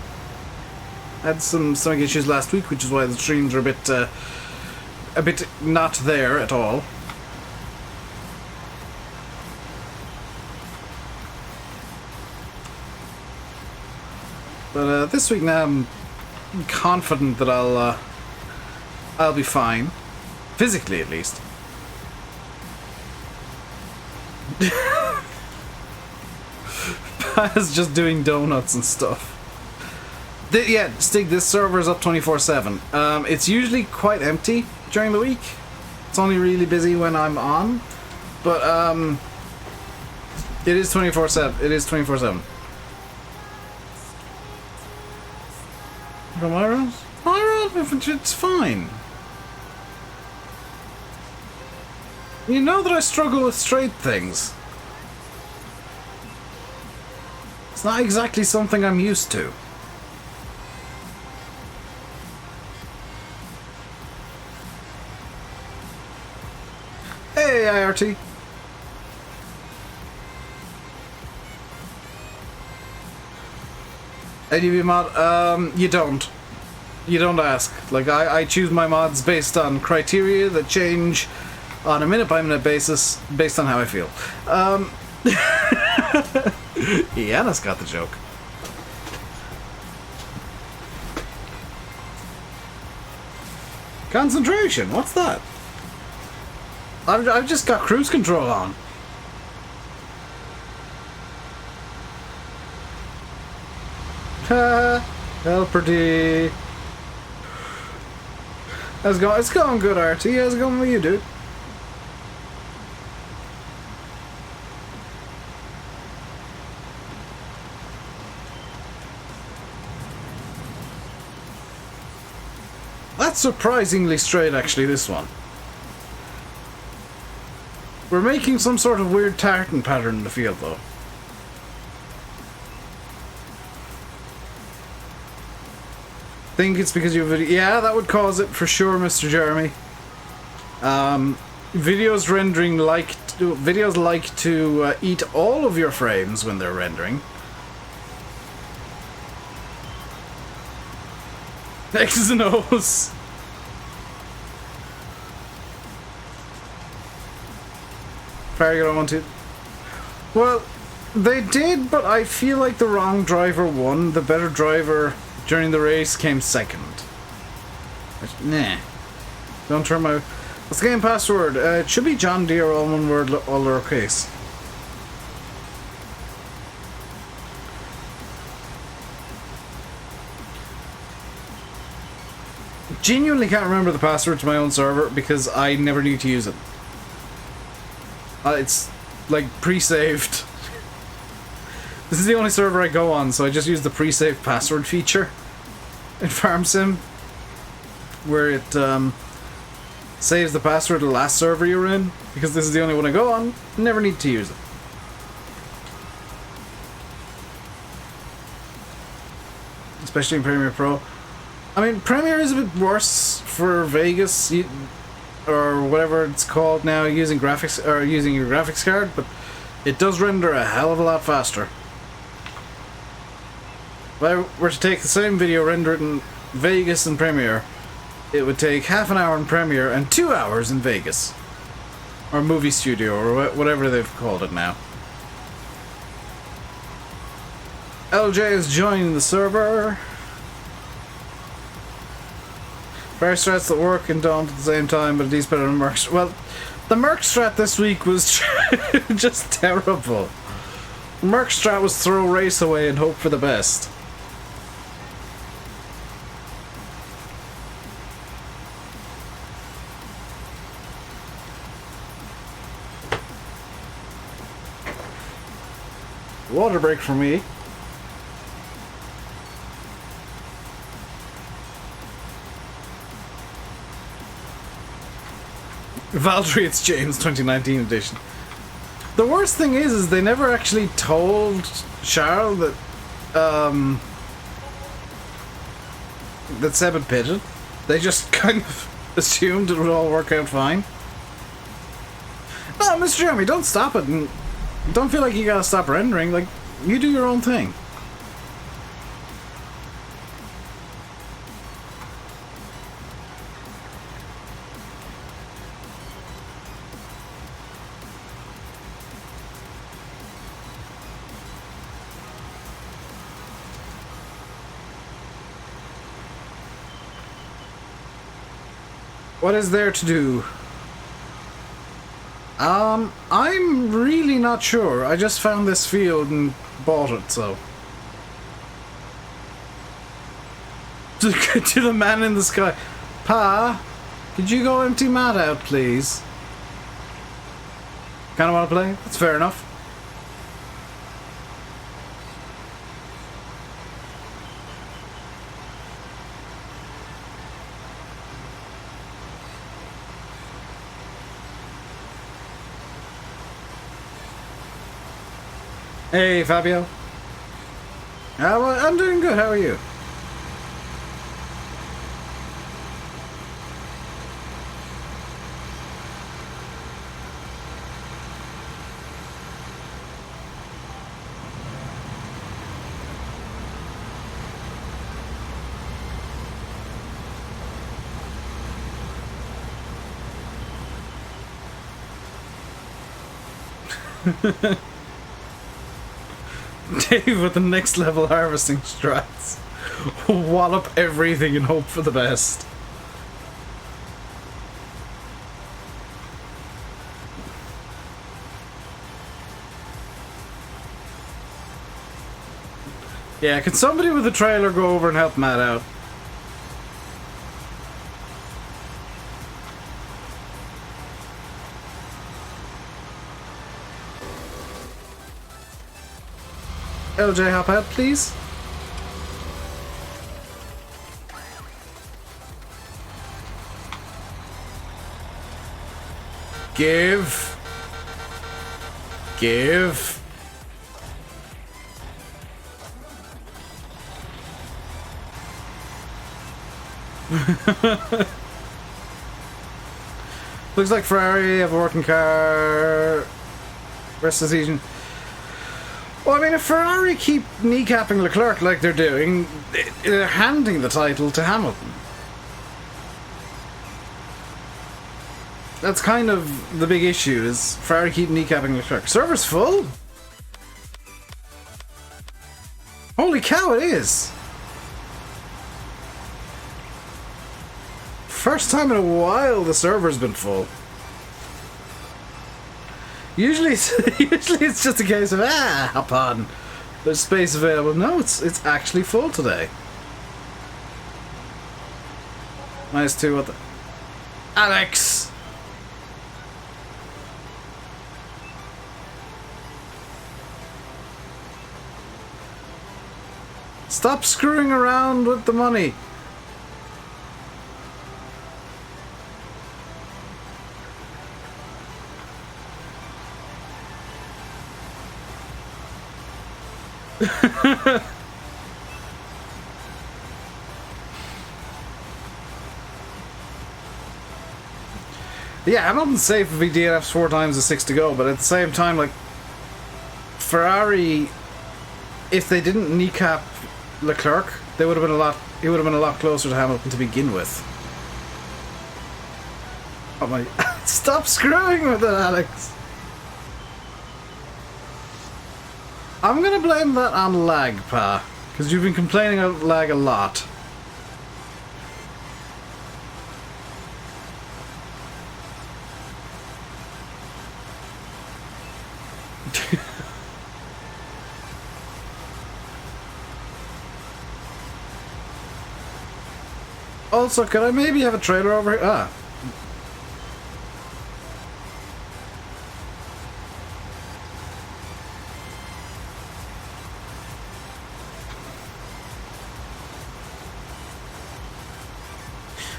I had some stomach issues last week, which is why the streams are a bit not there at all. But this week now I'm confident that I'll be fine. Physically, at least. Paz just doing donuts and stuff. Yeah, Stig, this server is up 24/7. It's usually quite empty during the week. It's only really busy when I'm on. But, it is 24/7. It is 24/7. From Myra? Myra, it's fine. You know that I struggle with straight things. It's not exactly something I'm used to. Hey, IRT. ADB mod, you don't. You don't ask. Like, I choose my mods based on criteria that change on a minute-by-minute basis, based on how I feel. Iana's got the joke. Concentration, what's that? I've just got cruise control on. Helper D. How's it going? It's going good, RT. How's it going with you, dude? That's surprisingly straight, actually, this one. We're making some sort of weird tartan pattern in the field, though. Think it's because you have video. Yeah, that would cause it for sure, Mr. Jeremy. Videos like to eat all of your frames when they're rendering. X's and O's. Farragut, I want to. Well, they did, but I feel like the wrong driver won. The better driver during the race came second. Nah. Don't turn my... What's the game password? It should be John Deere, all one word, all lowercase. Genuinely can't remember the password to my own server because I never need to use it. It's like pre-saved. This is the only server I go on, so I just use the pre-saved password feature in FarmSim, where it saves the password to the last server you're in, because this is the only one I go on. Never need to use it. Especially in Premiere Pro. I mean, Premiere is a bit worse for Vegas, or whatever it's called now, using graphics or using your graphics card, but it does render a hell of a lot faster. If I were to take the same video, render it in Vegas and Premiere, it would take half an hour in Premiere and 2 hours in Vegas. Or Movie Studio, or whatever they've called it now. LJ is joining the server. Fair strats that work and don't at the same time, but at least better than Merc. Well, the Merc strat this week was just terrible. The Merc strat was throw race away and hope for the best. Water break for me. Valdry, it's James 2019 edition. The worst thing is they never actually told Charles that that Seb had pitted. They just kind of assumed it would all work out fine. No, Mr. Jeremy, don't stop it, and don't feel like you gotta stop rendering. Like, you do your own thing. What is there to do? I'm really not sure. I just found this field and bought it, so. To the man in the sky. Pa, Could you go empty Matt out, please? Kinda wanna play? That's fair enough. Hey, Fabio. Well, I'm doing good. How are you? Dave with the next level harvesting strats. Wallop everything and hope for the best. Yeah, can somebody with a trailer go over and help Matt out? LJ, hop out, please. Give. Looks like Ferrari have a working car. Rest of the season. Well, I mean, if Ferrari keep kneecapping Leclerc like they're doing, they're handing the title to Hamilton. That's kind of the big issue, is Ferrari keep kneecapping Leclerc. Server's full? Holy cow, it is! First time in a while the server's been full. Usually it's just a case of, hop on. There's space available. No, it's actually full today. -2, what the... Alex! Stop screwing around with the money. Yeah, Hamilton's safe if he DNFs 4 times with 6 to go, but at the same time, like, Ferrari, if they didn't kneecap Leclerc, he would have been a lot closer to Hamilton to begin with. Oh my... Stop screwing with it, Alex! I'm gonna blame that on lag, Pa, because you've been complaining about lag a lot. Also, could I maybe have a trailer over here? Ah.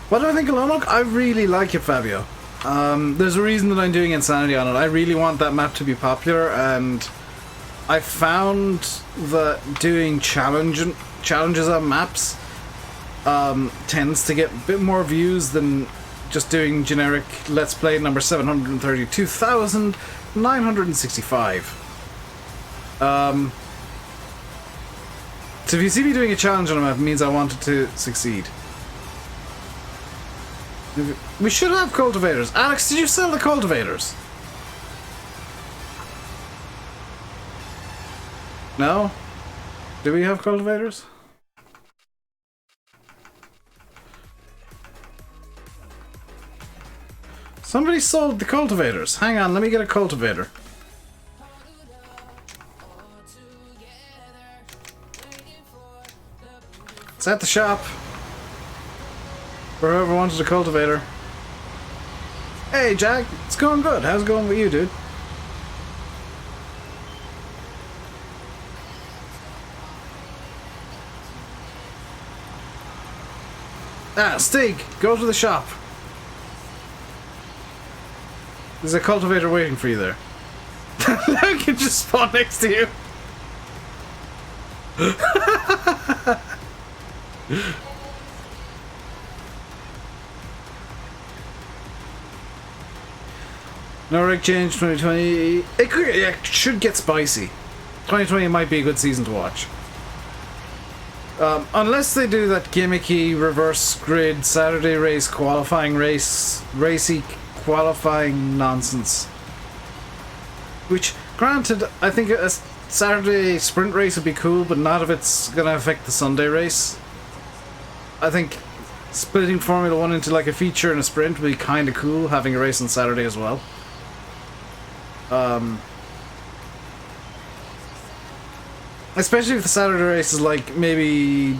What do I think of Lonoc? I really like it, Fabio. There's a reason that I'm doing Insanity on it. I really want that map to be popular, and I found that doing challenges on maps tends to get a bit more views than just doing generic Let's Play number 732,965. So if you see me doing a challenge on a map, it means I wanted to succeed. We should have cultivators. Alex, did you sell the cultivators? No? Do we have cultivators? Somebody sold the cultivators. Hang on, let me get a cultivator. It's at the shop. For whoever wanted a cultivator. Hey, Jack. It's going good. How's it going with you, dude? Ah, Stig, go to the shop. There's a cultivator waiting for you there. I can just spawn next to you. No rig change 2020. It should get spicy. 2020 might be a good season to watch. Unless they do that gimmicky reverse grid Saturday race qualifying racy qualifying nonsense. Which, granted, I think a Saturday sprint race would be cool, but not if it's gonna affect the Sunday race. I think splitting Formula 1 into like a feature and a sprint would be kinda cool, having a race on Saturday as well. Especially if the Saturday race is like maybe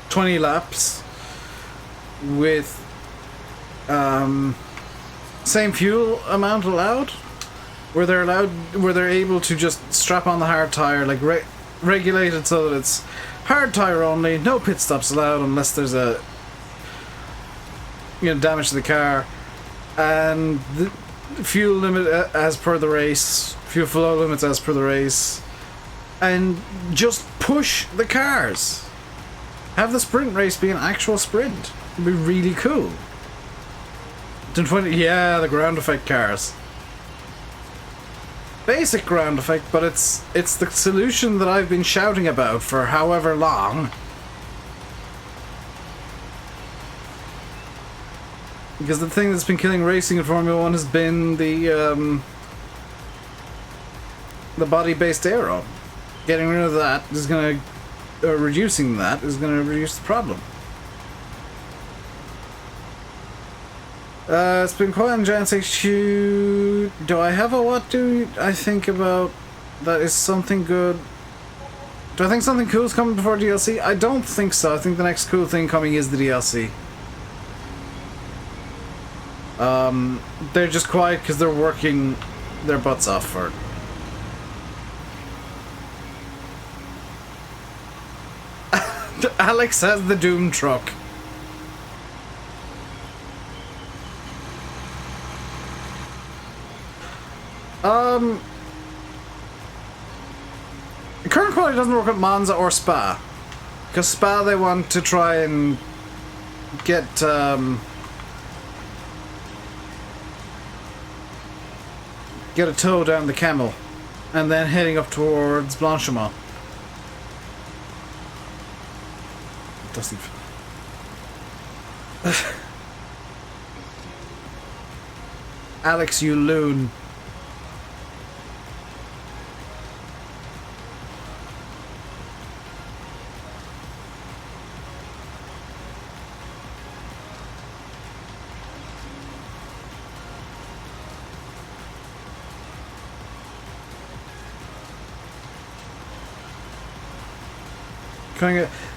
20 laps with same fuel amount allowed, where they're able to just strap on the hard tire, like regulate it so that it's hard tire only, no pit stops allowed unless there's a damage to the car, and the fuel limit as per the race, fuel flow limits as per the race, and just push the cars. Have the sprint race be an actual sprint. It'd be really cool. Yeah, the ground effect cars. Basic ground effect, but it's the solution that I've been shouting about for however long. Because the thing that's been killing racing in Formula 1 has been the body-based aero. Getting rid of that is gonna, reducing that is gonna reduce the problem. It's been quiet in Giants HQ. Do I have a what do I think about that is something good? Do I think something cool is coming before DLC? I don't think so. I think the next cool thing coming is the DLC. They're just quiet because they're working their butts off for it. Alex has the Doom truck. Current quality doesn't work at Monza or Spa, because Spa they want to try and get a tow down the Camel, and then heading up towards Blanchimont. It doesn't. Alex, you loon.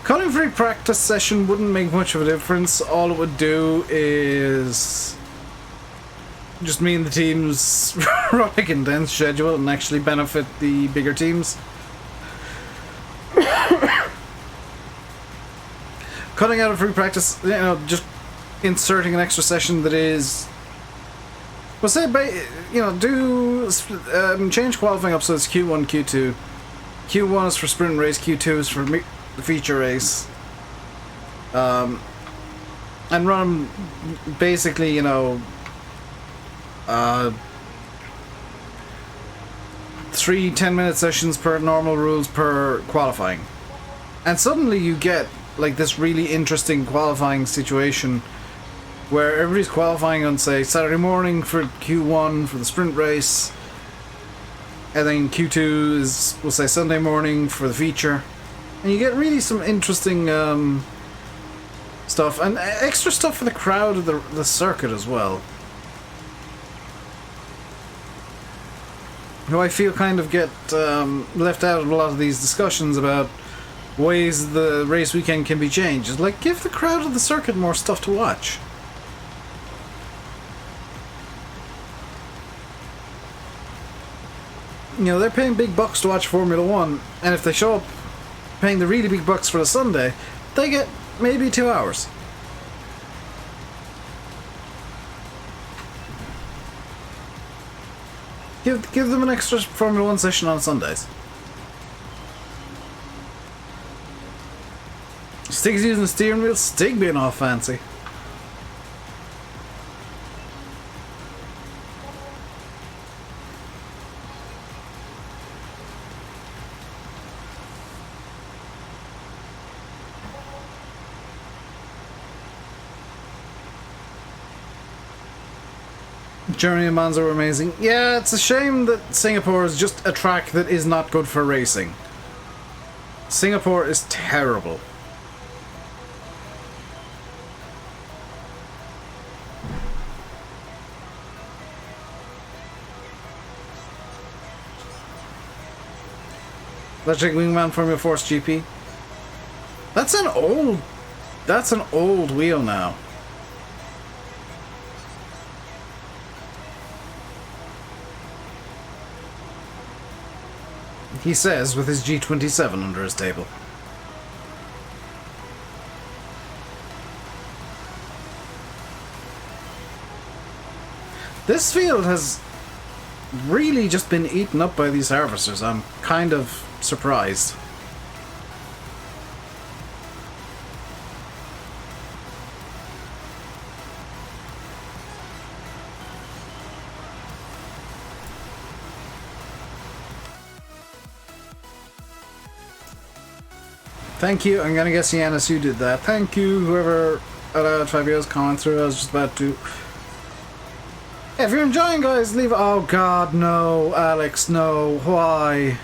Cutting free practice session wouldn't make much of a difference. All it would do is just mean the teams run a condensed schedule and actually benefit the bigger teams. Cutting out a free practice, just inserting an extra session that is, well, say, do change qualifying up so it's Q1, Q2. Q1 is for sprint race, Q2 is for the feature race, and run them basically, 3 10-minute sessions per normal rules per qualifying, and suddenly you get like this really interesting qualifying situation where everybody's qualifying on, say, Saturday morning for Q1 for the sprint race, and then Q2 is, we'll say, Sunday morning for the feature. And you get really some interesting stuff, and extra stuff for the crowd of the circuit as well. Who I feel kind of get left out of a lot of these discussions about ways the race weekend can be changed. It's like, give the crowd of the circuit more stuff to watch. You know, they're paying big bucks to watch Formula 1, and if they show up paying the really big bucks for the Sunday, they get maybe 2 hours. Give them an extra Formula 1 session on Sundays. Stig's using the steering wheel, Stig being all fancy. Germany and Monza were amazing. Yeah, it's a shame that Singapore is just a track that is not good for racing. Singapore is terrible. Electric Wingman Formula Force GP. That's an old wheel now. He says with his G27 under his table. This field has really just been eaten up by these harvesters. I'm kind of surprised. Thank you. I'm gonna guess Yanis, you did that. Thank you, whoever allowed Fabio's comment through. I was just about to. If you're enjoying, guys, leave. Oh God, no, Alex, no. Why?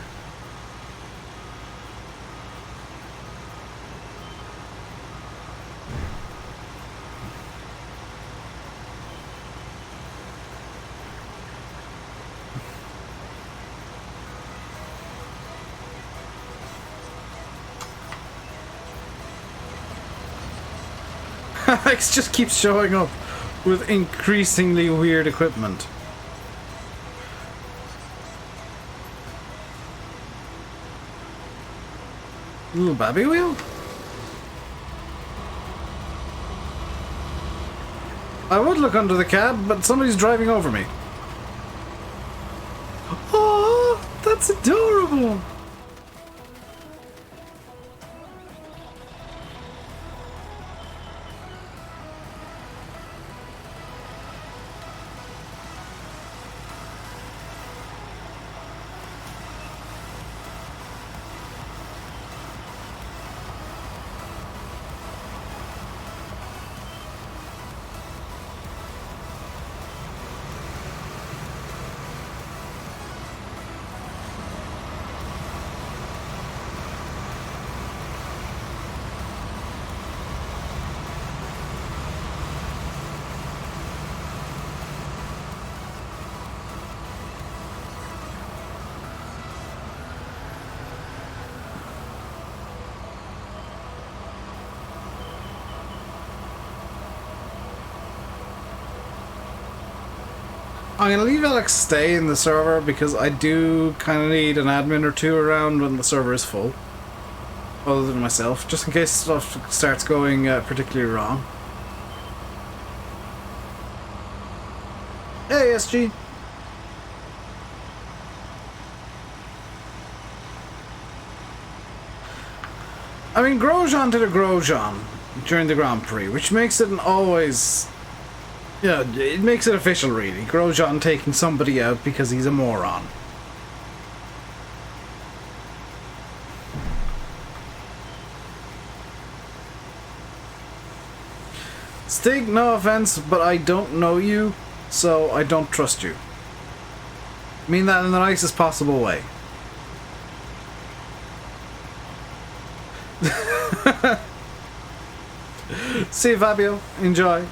Alex just keeps showing up with increasingly weird equipment. Little babby wheel? I would look under the cab, but somebody's driving over me. Oh, that's adorable! I'm gonna leave Alex stay in the server because I do kind of need an admin or two around when the server is full. Other than myself, just in case stuff starts going particularly wrong. Hey, SG! I mean, Grosjean did a Grosjean during the Grand Prix, which makes it an always... Yeah, it makes it official, really. Grosjean taking somebody out because he's a moron. Stig, no offense, but I don't know you, so I don't trust you. I mean that in the nicest possible way. See you, Fabio. Enjoy.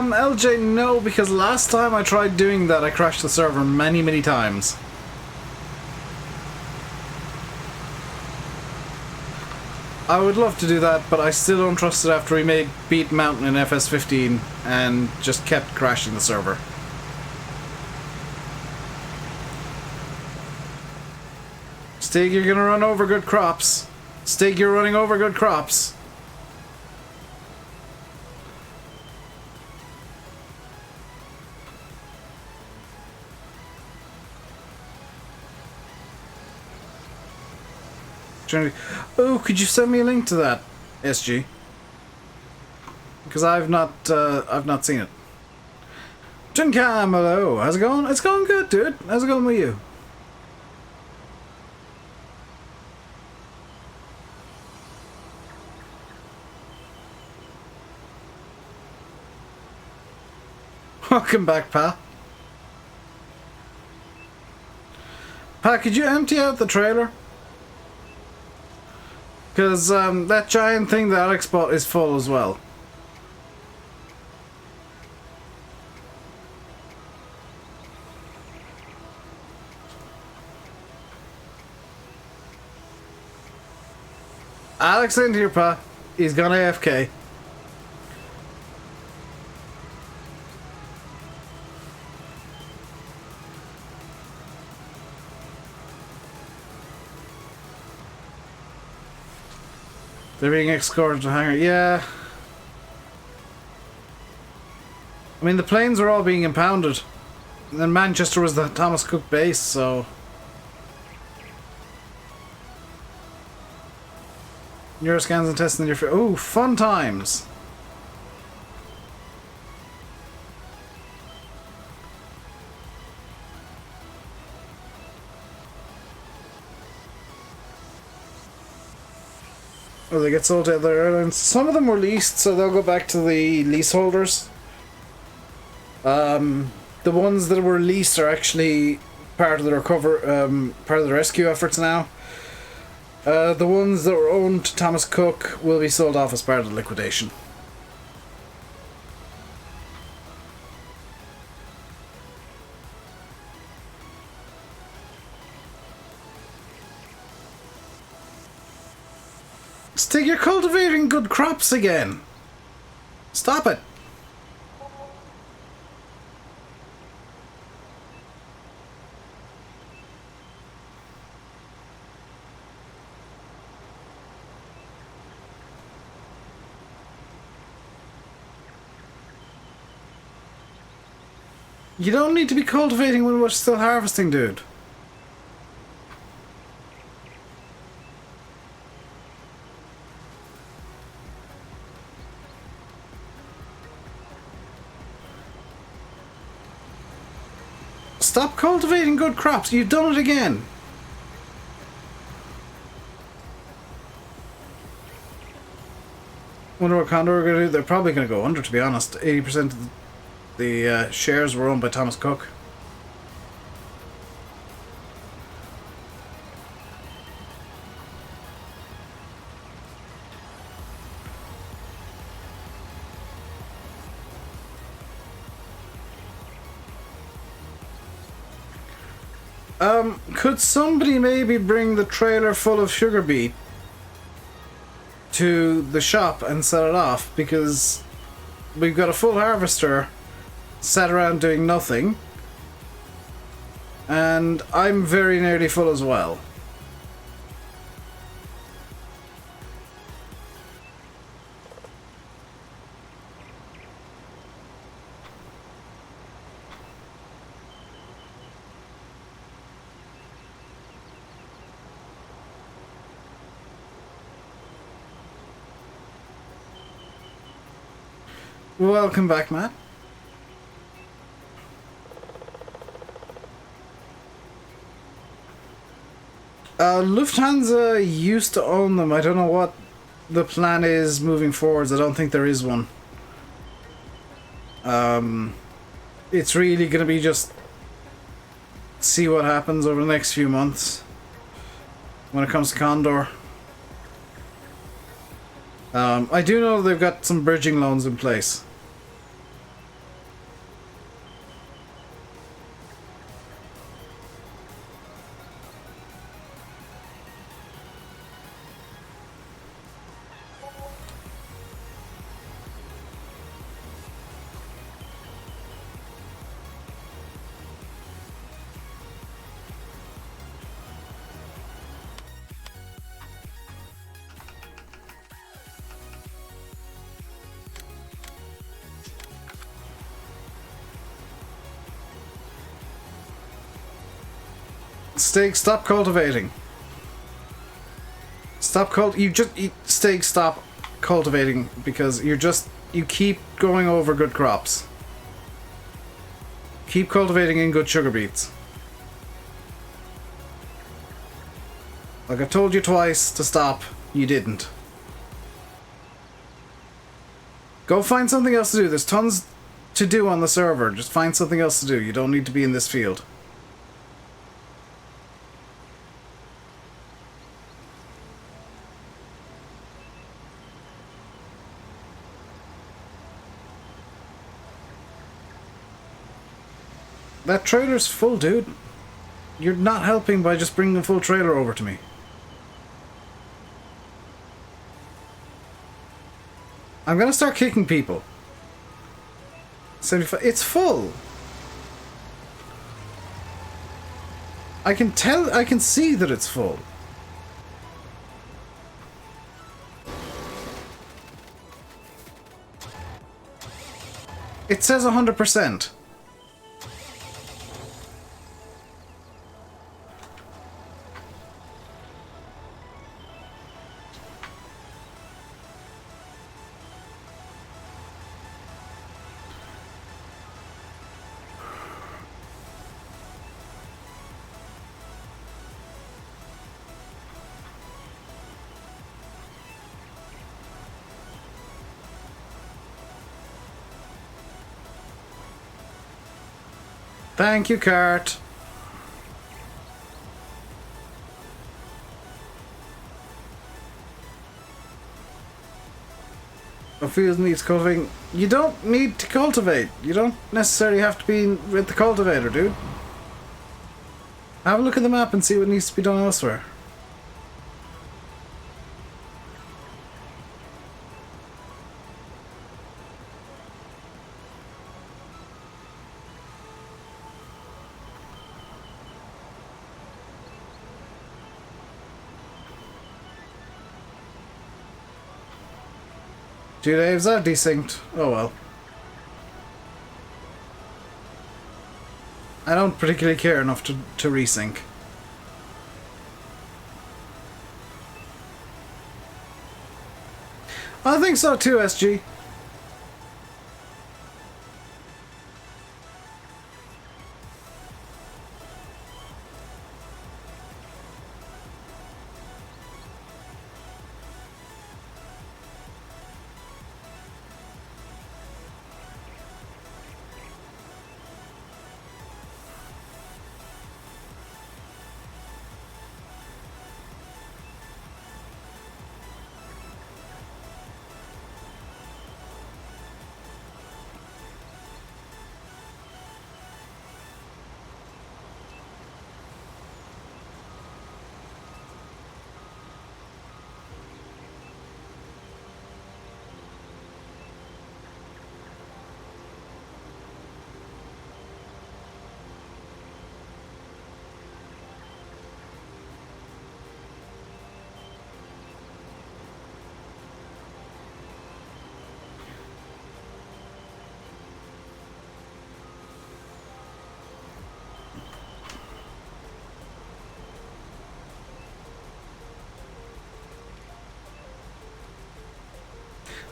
LJ, no, because last time I tried doing that, I crashed the server many, many times. I would love to do that, but I still don't trust it after we beat Mountain in FS15 and just kept crashing the server. Stig, you're gonna run over good crops. Stig, you're running over good crops. Oh, could you send me a link to that, SG? Because I've not seen it. Jin Cam, hello. How's it going? It's going good, dude. How's it going with you? Welcome back, Pa. Pa, could you empty out the trailer? Because that giant thing that Alex bought is full as well. Alex in here, Pa. He's gone AFK. They're being escorted to hangar. Yeah. I mean, the planes are all being impounded. And then Manchester was the Thomas Cook base, so... Euroscans and testing your... Oh, fun times! Oh, they get sold to other airlines. Some of them were leased, so they'll go back to the leaseholders. The ones that were leased are actually part of the part of the rescue efforts now. The ones that were owned to Thomas Cook will be sold off as part of the liquidation. Stig, you're cultivating good crops again. Stop it. You don't need to be cultivating when we're still harvesting, dude. Stop cultivating good crops. You've done it again. Wonder what Condor are going to do. They're probably going to go under, to be honest. 80% of the shares were owned by Thomas Cook. Could somebody maybe bring the trailer full of sugar beet to the shop and sell it off? Because we've got a full harvester sat around doing nothing, and I'm very nearly full as well. Welcome back, Matt. Lufthansa used to own them. I don't know what the plan is moving forwards. I don't think there is one. It's really going to be just see what happens over the next few months when it comes to Condor. I do know they've got some bridging loans in place. Steak, stop cultivating. Steak, stop cultivating because you keep going over good crops. Keep cultivating in good sugar beets. Like I told you twice to stop, you didn't. Go find something else to do. There's tons to do on the server. Just find something else to do. You don't need to be in this field. That trailer's full, dude. You're not helping by just bringing a full trailer over to me. I'm gonna start kicking people. 75. It's full. I can see that it's full. It says 100%. Thank you, cart. A field needs cultivating. You don't need to cultivate. You don't necessarily have to be with the cultivator, dude. Have a look at the map and see what needs to be done elsewhere. Dude, is that desynced? Oh well. I don't particularly care enough to resync. I think so too, SG.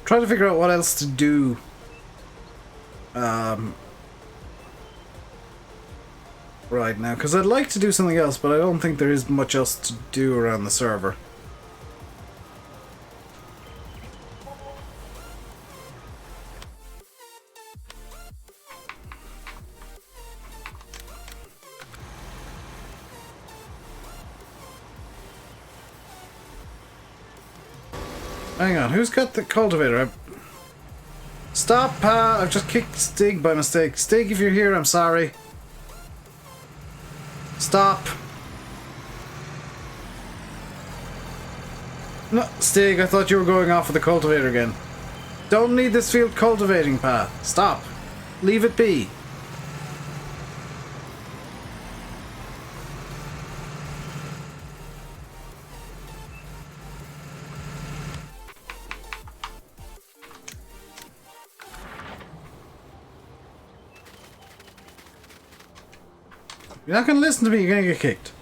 Try to figure out what else to do. Right now, because I'd like to do something else, but I don't think there is much else to do around the server. Hang on, who's got the cultivator? Stop, pa! I've just kicked Stig by mistake. Stig, if you're here, I'm sorry. Stop. No, Stig, I thought you were going off with the cultivator again. Don't need this field cultivating, pa. Stop. Leave it be. You're not gonna listen to me, you're gonna get kicked.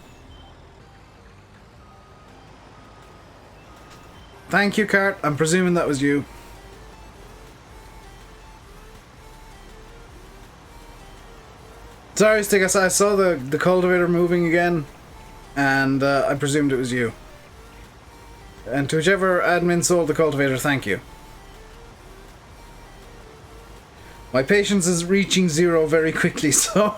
Thank you, Cart. I'm presuming that was you. Sorry, Stick. I saw the cultivator moving again, and I presumed it was you. And to whichever admin sold the cultivator, thank you. My patience is reaching 0 very quickly, so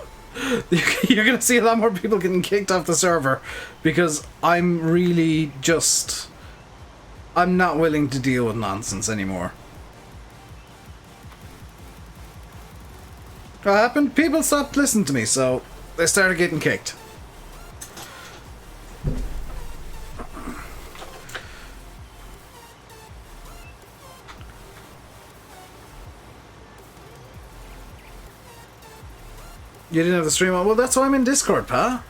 you're going to see a lot more people getting kicked off the server, because I'm really just... I'm not willing to deal with nonsense anymore. What happened? People stopped listening to me, so they started getting kicked. You didn't have the stream on? Well, that's why I'm in Discord, pa.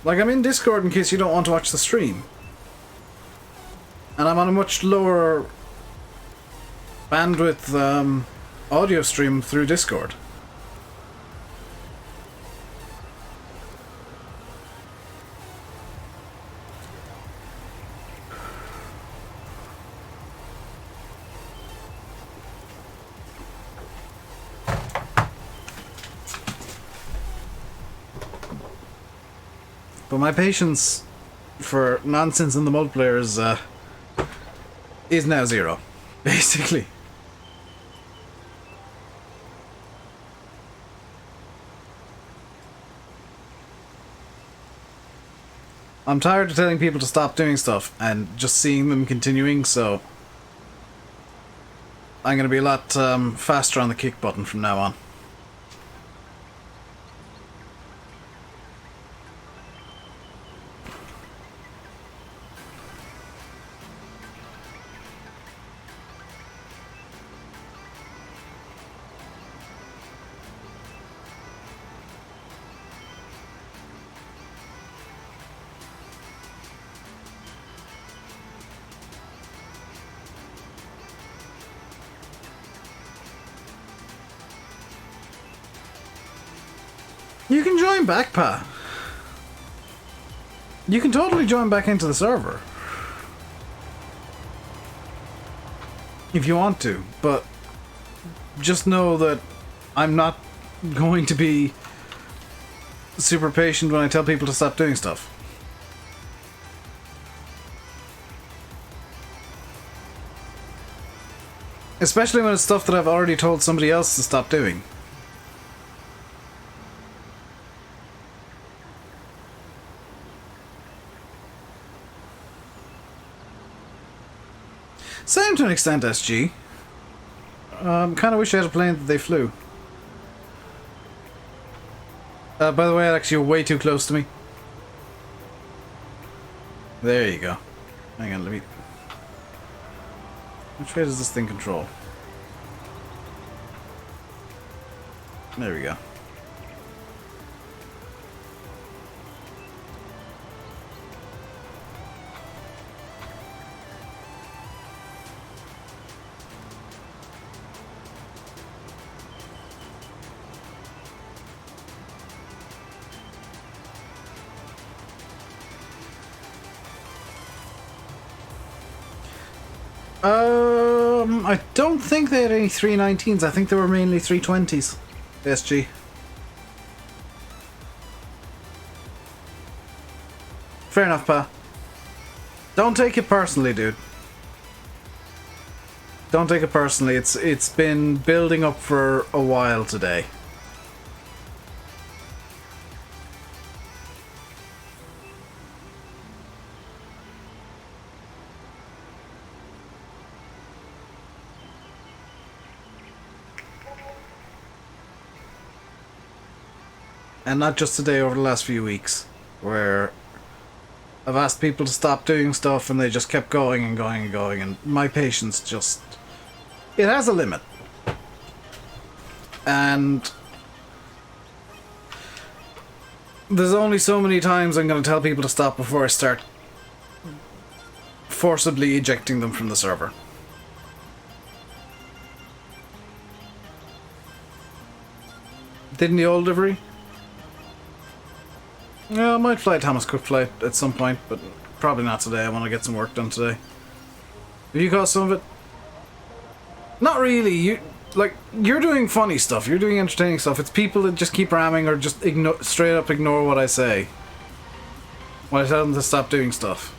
Like, I'm in Discord in case you don't want to watch the stream. And I'm on a much lower bandwidth audio stream through Discord. But my patience for nonsense in the multiplayer is now 0, basically. I'm tired of telling people to stop doing stuff and just seeing them continuing, so I'm going to be a lot faster on the kick button from now on. You can join back, pa. You can totally join back into the server. If you want to, but just know that I'm not going to be super patient when I tell people to stop doing stuff. Especially when it's stuff that I've already told somebody else to stop doing. Same to an extent, SG. Kind of wish I had a plane that they flew. By the way, Alex, you're way too close to me. There you go. Hang on, let me... Which way does this thing control? There we go. I don't think they had any 319s. I think they were mainly 320s. SG. Fair enough, pa. Don't take it personally, dude. Don't take it personally. It's been building up for a while today. And not just today, over the last few weeks, where I've asked people to stop doing stuff and they just kept going and going and going, and my patience just... It has a limit. And there's only so many times I'm going to tell people to stop before I start forcibly ejecting them from the server. Didn't the old livery? Yeah, I might fly Thomas Cook flight at some point, but Probably not today. I want to get some work done today. Have you caught some of it? Not really. You're doing funny stuff. You're doing entertaining stuff. It's people that just keep ramming or just straight up ignore what I say when I tell them to stop doing stuff.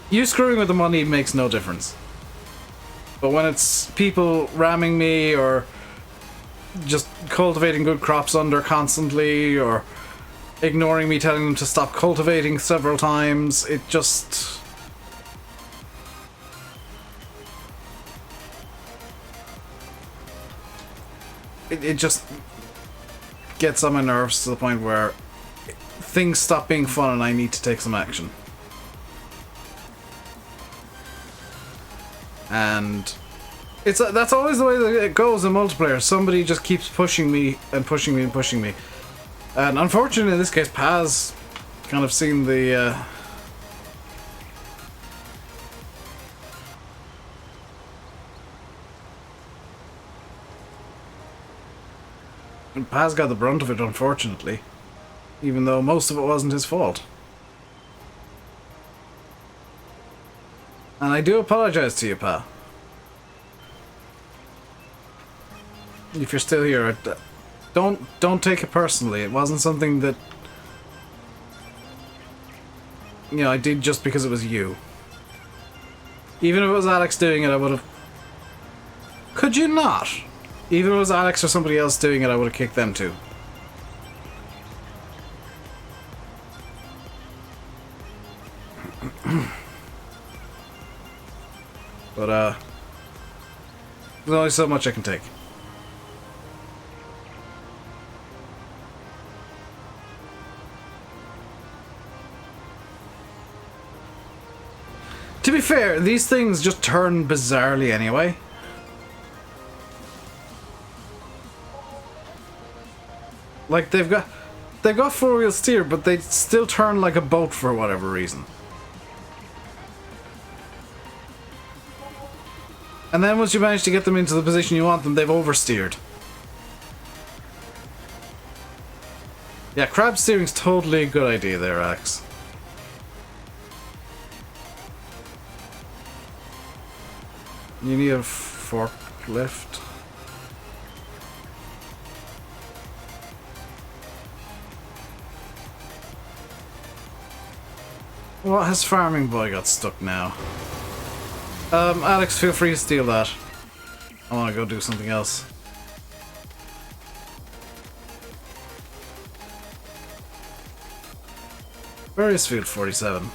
You screwing with the money makes no difference. But when it's people ramming me or just cultivating good crops under constantly or ignoring me telling them to stop cultivating several times, it just... It just gets on my nerves to the point where things stop being fun and I need to take some action. And that's always the way that it goes in multiplayer. Somebody just keeps pushing me and pushing me and pushing me. And unfortunately in this case, Paz kind of seen the... Paz got the brunt of it, unfortunately. Even though most of it wasn't his fault. And I do apologize to you, Pa. If you're still here, don't take it personally. It wasn't something that... You know, I did just because it was you. Even if it was Alex doing it, I would have... Could you not? Even if it was Alex or somebody else doing it, I would have kicked them too. But, there's only so much I can take. To be fair, these things just turn bizarrely anyway. Like, they've got four-wheel steer, but they still turn like a boat for whatever reason. And then once you manage to get them into the position you want them, they've oversteered. Yeah, crab steering's totally a good idea there, Alex. You need a forklift. What has Farming Boy got stuck now? Alex, feel free to steal that. I want to go do something else. Where is Field 47?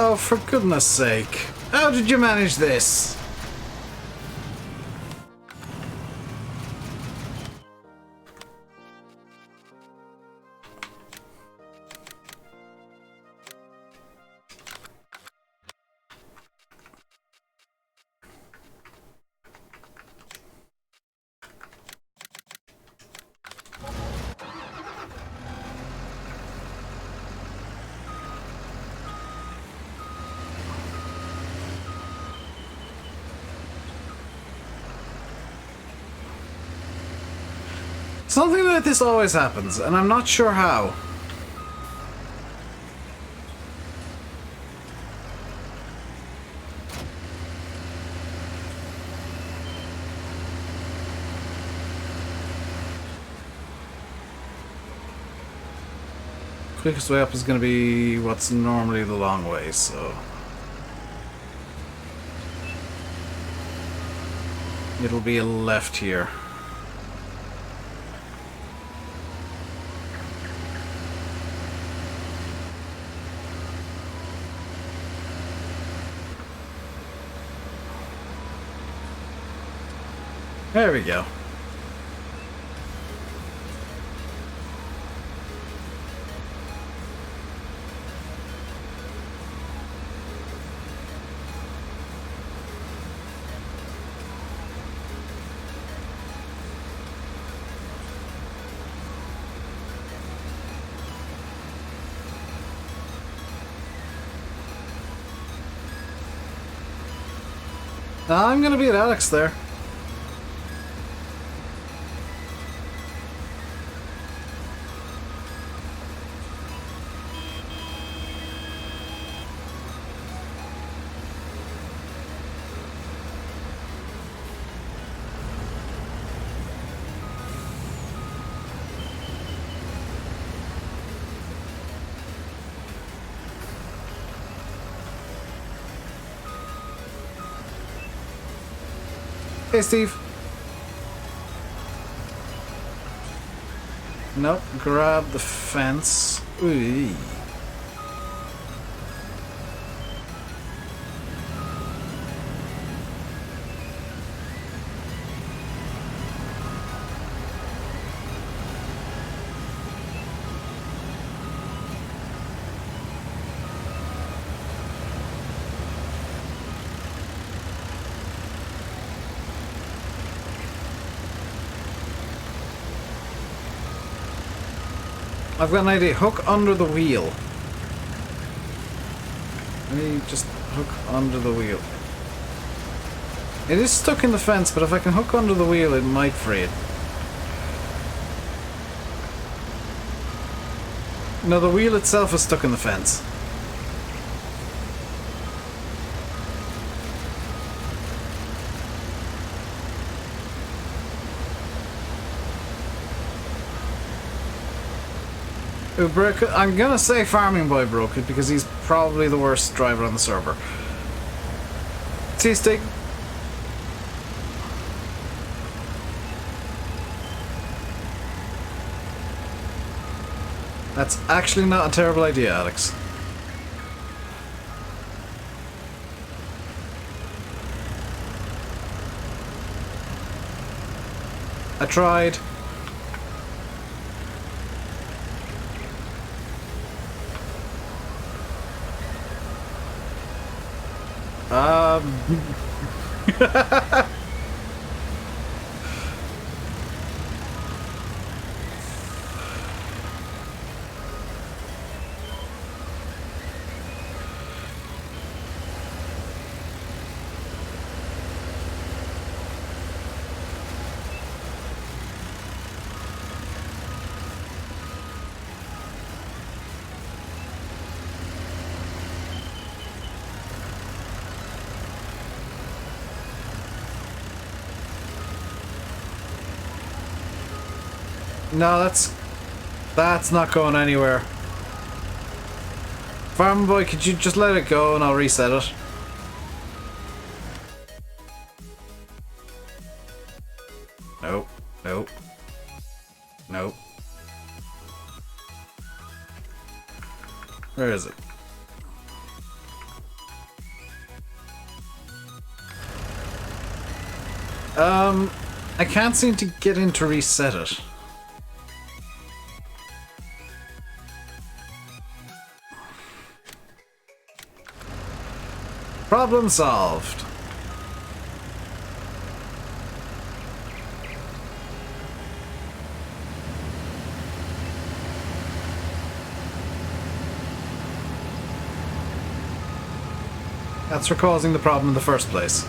Oh, for goodness sake. How did you manage this? Something like this always happens, and I'm not sure how. Quickest way up is going to be what's normally the long way, so... It'll be a left here. There we go. I'm gonna be at Alex there. Hey, Steve. Nope, grab the fence. Ooh. I've got an idea. Hook under the wheel. Let me just hook under the wheel. It is stuck in the fence, but if I can hook under the wheel, it might free it. No, the wheel itself is stuck in the fence. I'm gonna say Farming Boy broke it because he's probably the worst driver on the server. See you, Stig. That's actually not a terrible idea, Alex. I tried. No, that's not going anywhere. Farm Boy, could you just let it go and I'll reset it? Nope. Nope. Nope. Where is it? I can't seem to get in to reset it. Problem solved. That's for causing the problem in the first place.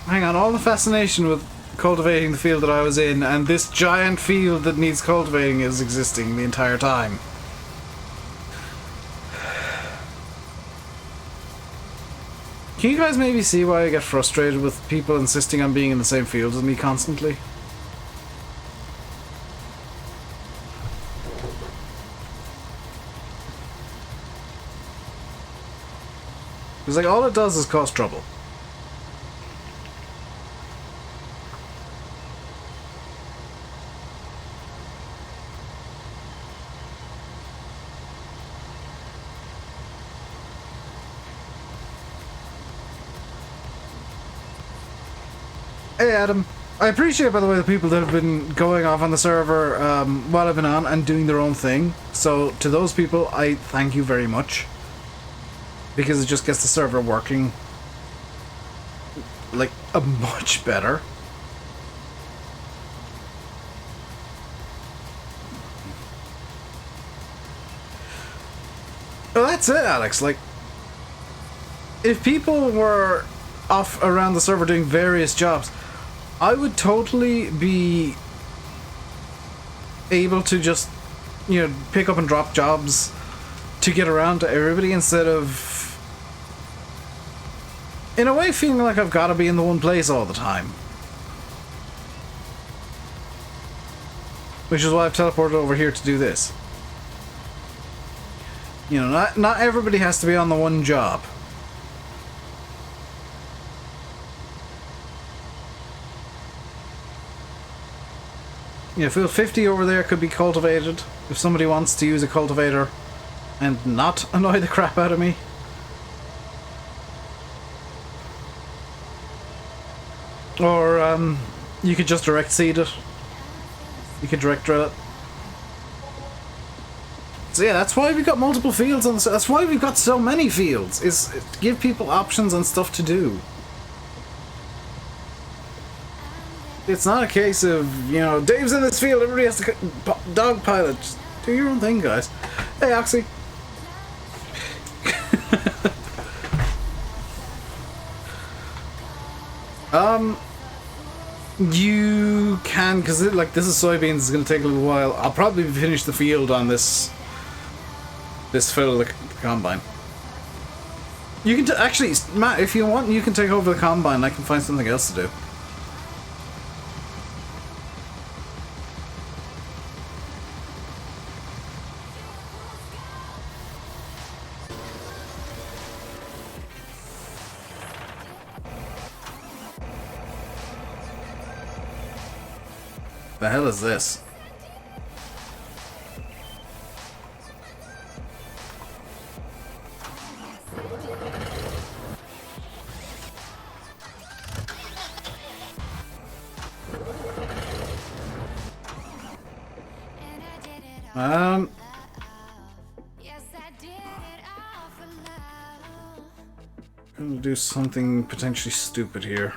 Hang on, all the fascination with cultivating the field that I was in, and this giant field that needs cultivating is existing the entire time. Can you guys maybe see why I get frustrated with people insisting on being in the same field as me constantly? Because like all it does is cause trouble. Hey Adam, I appreciate, by the way, the people that have been going off on the server while I've been on and doing their own thing. So to those people, I thank you very much, because it just gets the server working like a much better. Well, that's it, Alex. Like, if people were off around the server doing various jobs, I would totally be able to just, you know, pick up and drop jobs to get around to everybody, instead of, in a way, feeling like I've got to be in the one place all the time. Which is why I've teleported over here to do this. You know, not everybody has to be on the one job. Yeah, field 50 over there could be cultivated if somebody wants to use a cultivator and not annoy the crap out of me. Or you could just direct seed it. You could direct drill it. So yeah, that's why we've got multiple fields on the. That's why we've got so many fields. Is to give people options and stuff to do. It's not a case of, you know, Dave's in this field, everybody has to dog pilot. Just do your own thing, guys. Hey, Oxy. You can, because like this is soybeans, it's going to take a little while. I'll probably finish the field on this fill of the combine. You can actually, Matt, if you want, you can take over the combine. I can find something else to do. The hell is this? I'm gonna do something potentially stupid here.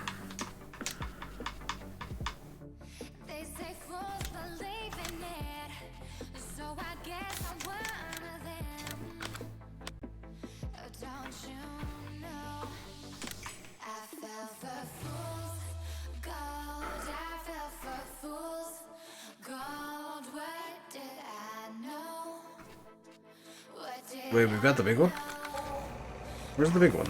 Wait, we've got the big one? Where's the big one?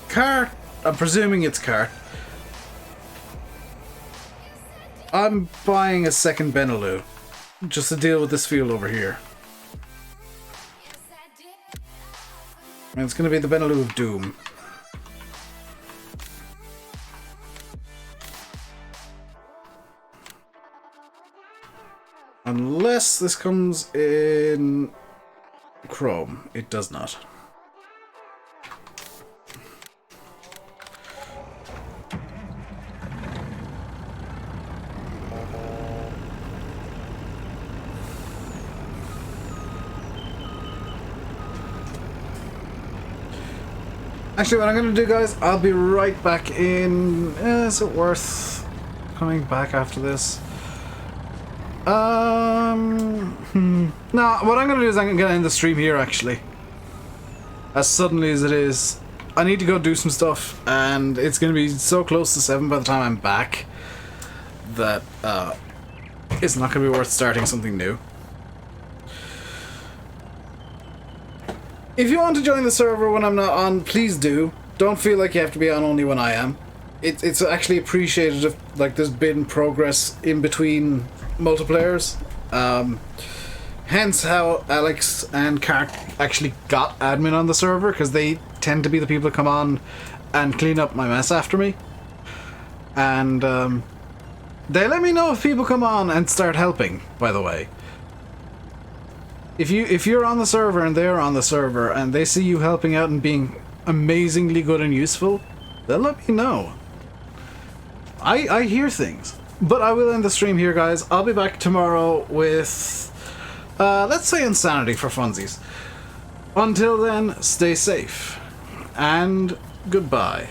Cart. I'm presuming it's cart. I'm buying a second Benelux just to deal with this field over here. And it's going to be the Benelux of Doom. Unless this comes in Chrome. It does not. Actually, what I'm going to do, guys, I'll be right back in... is it worth coming back after this? No, what I'm going to do is I'm going to end the stream here, actually. As suddenly as it is. I need to go do some stuff, and it's going to be so close to 7 by the time I'm back that it's not going to be worth starting something new. If you want to join the server when I'm not on, please do. Don't feel like you have to be on only when I am. It's actually appreciated if like there's been progress in between multiplayers. Hence how Alex and Cart actually got admin on the server, because they tend to be the people that come on and clean up my mess after me. And they let me know if people come on and start helping, by the way. If you're on the server and they're on the server and they see you helping out and being amazingly good and useful, they'll let me know. I hear things. But I will end the stream here, guys. I'll be back tomorrow with, let's say, Insanity for funsies. Until then, stay safe. And goodbye.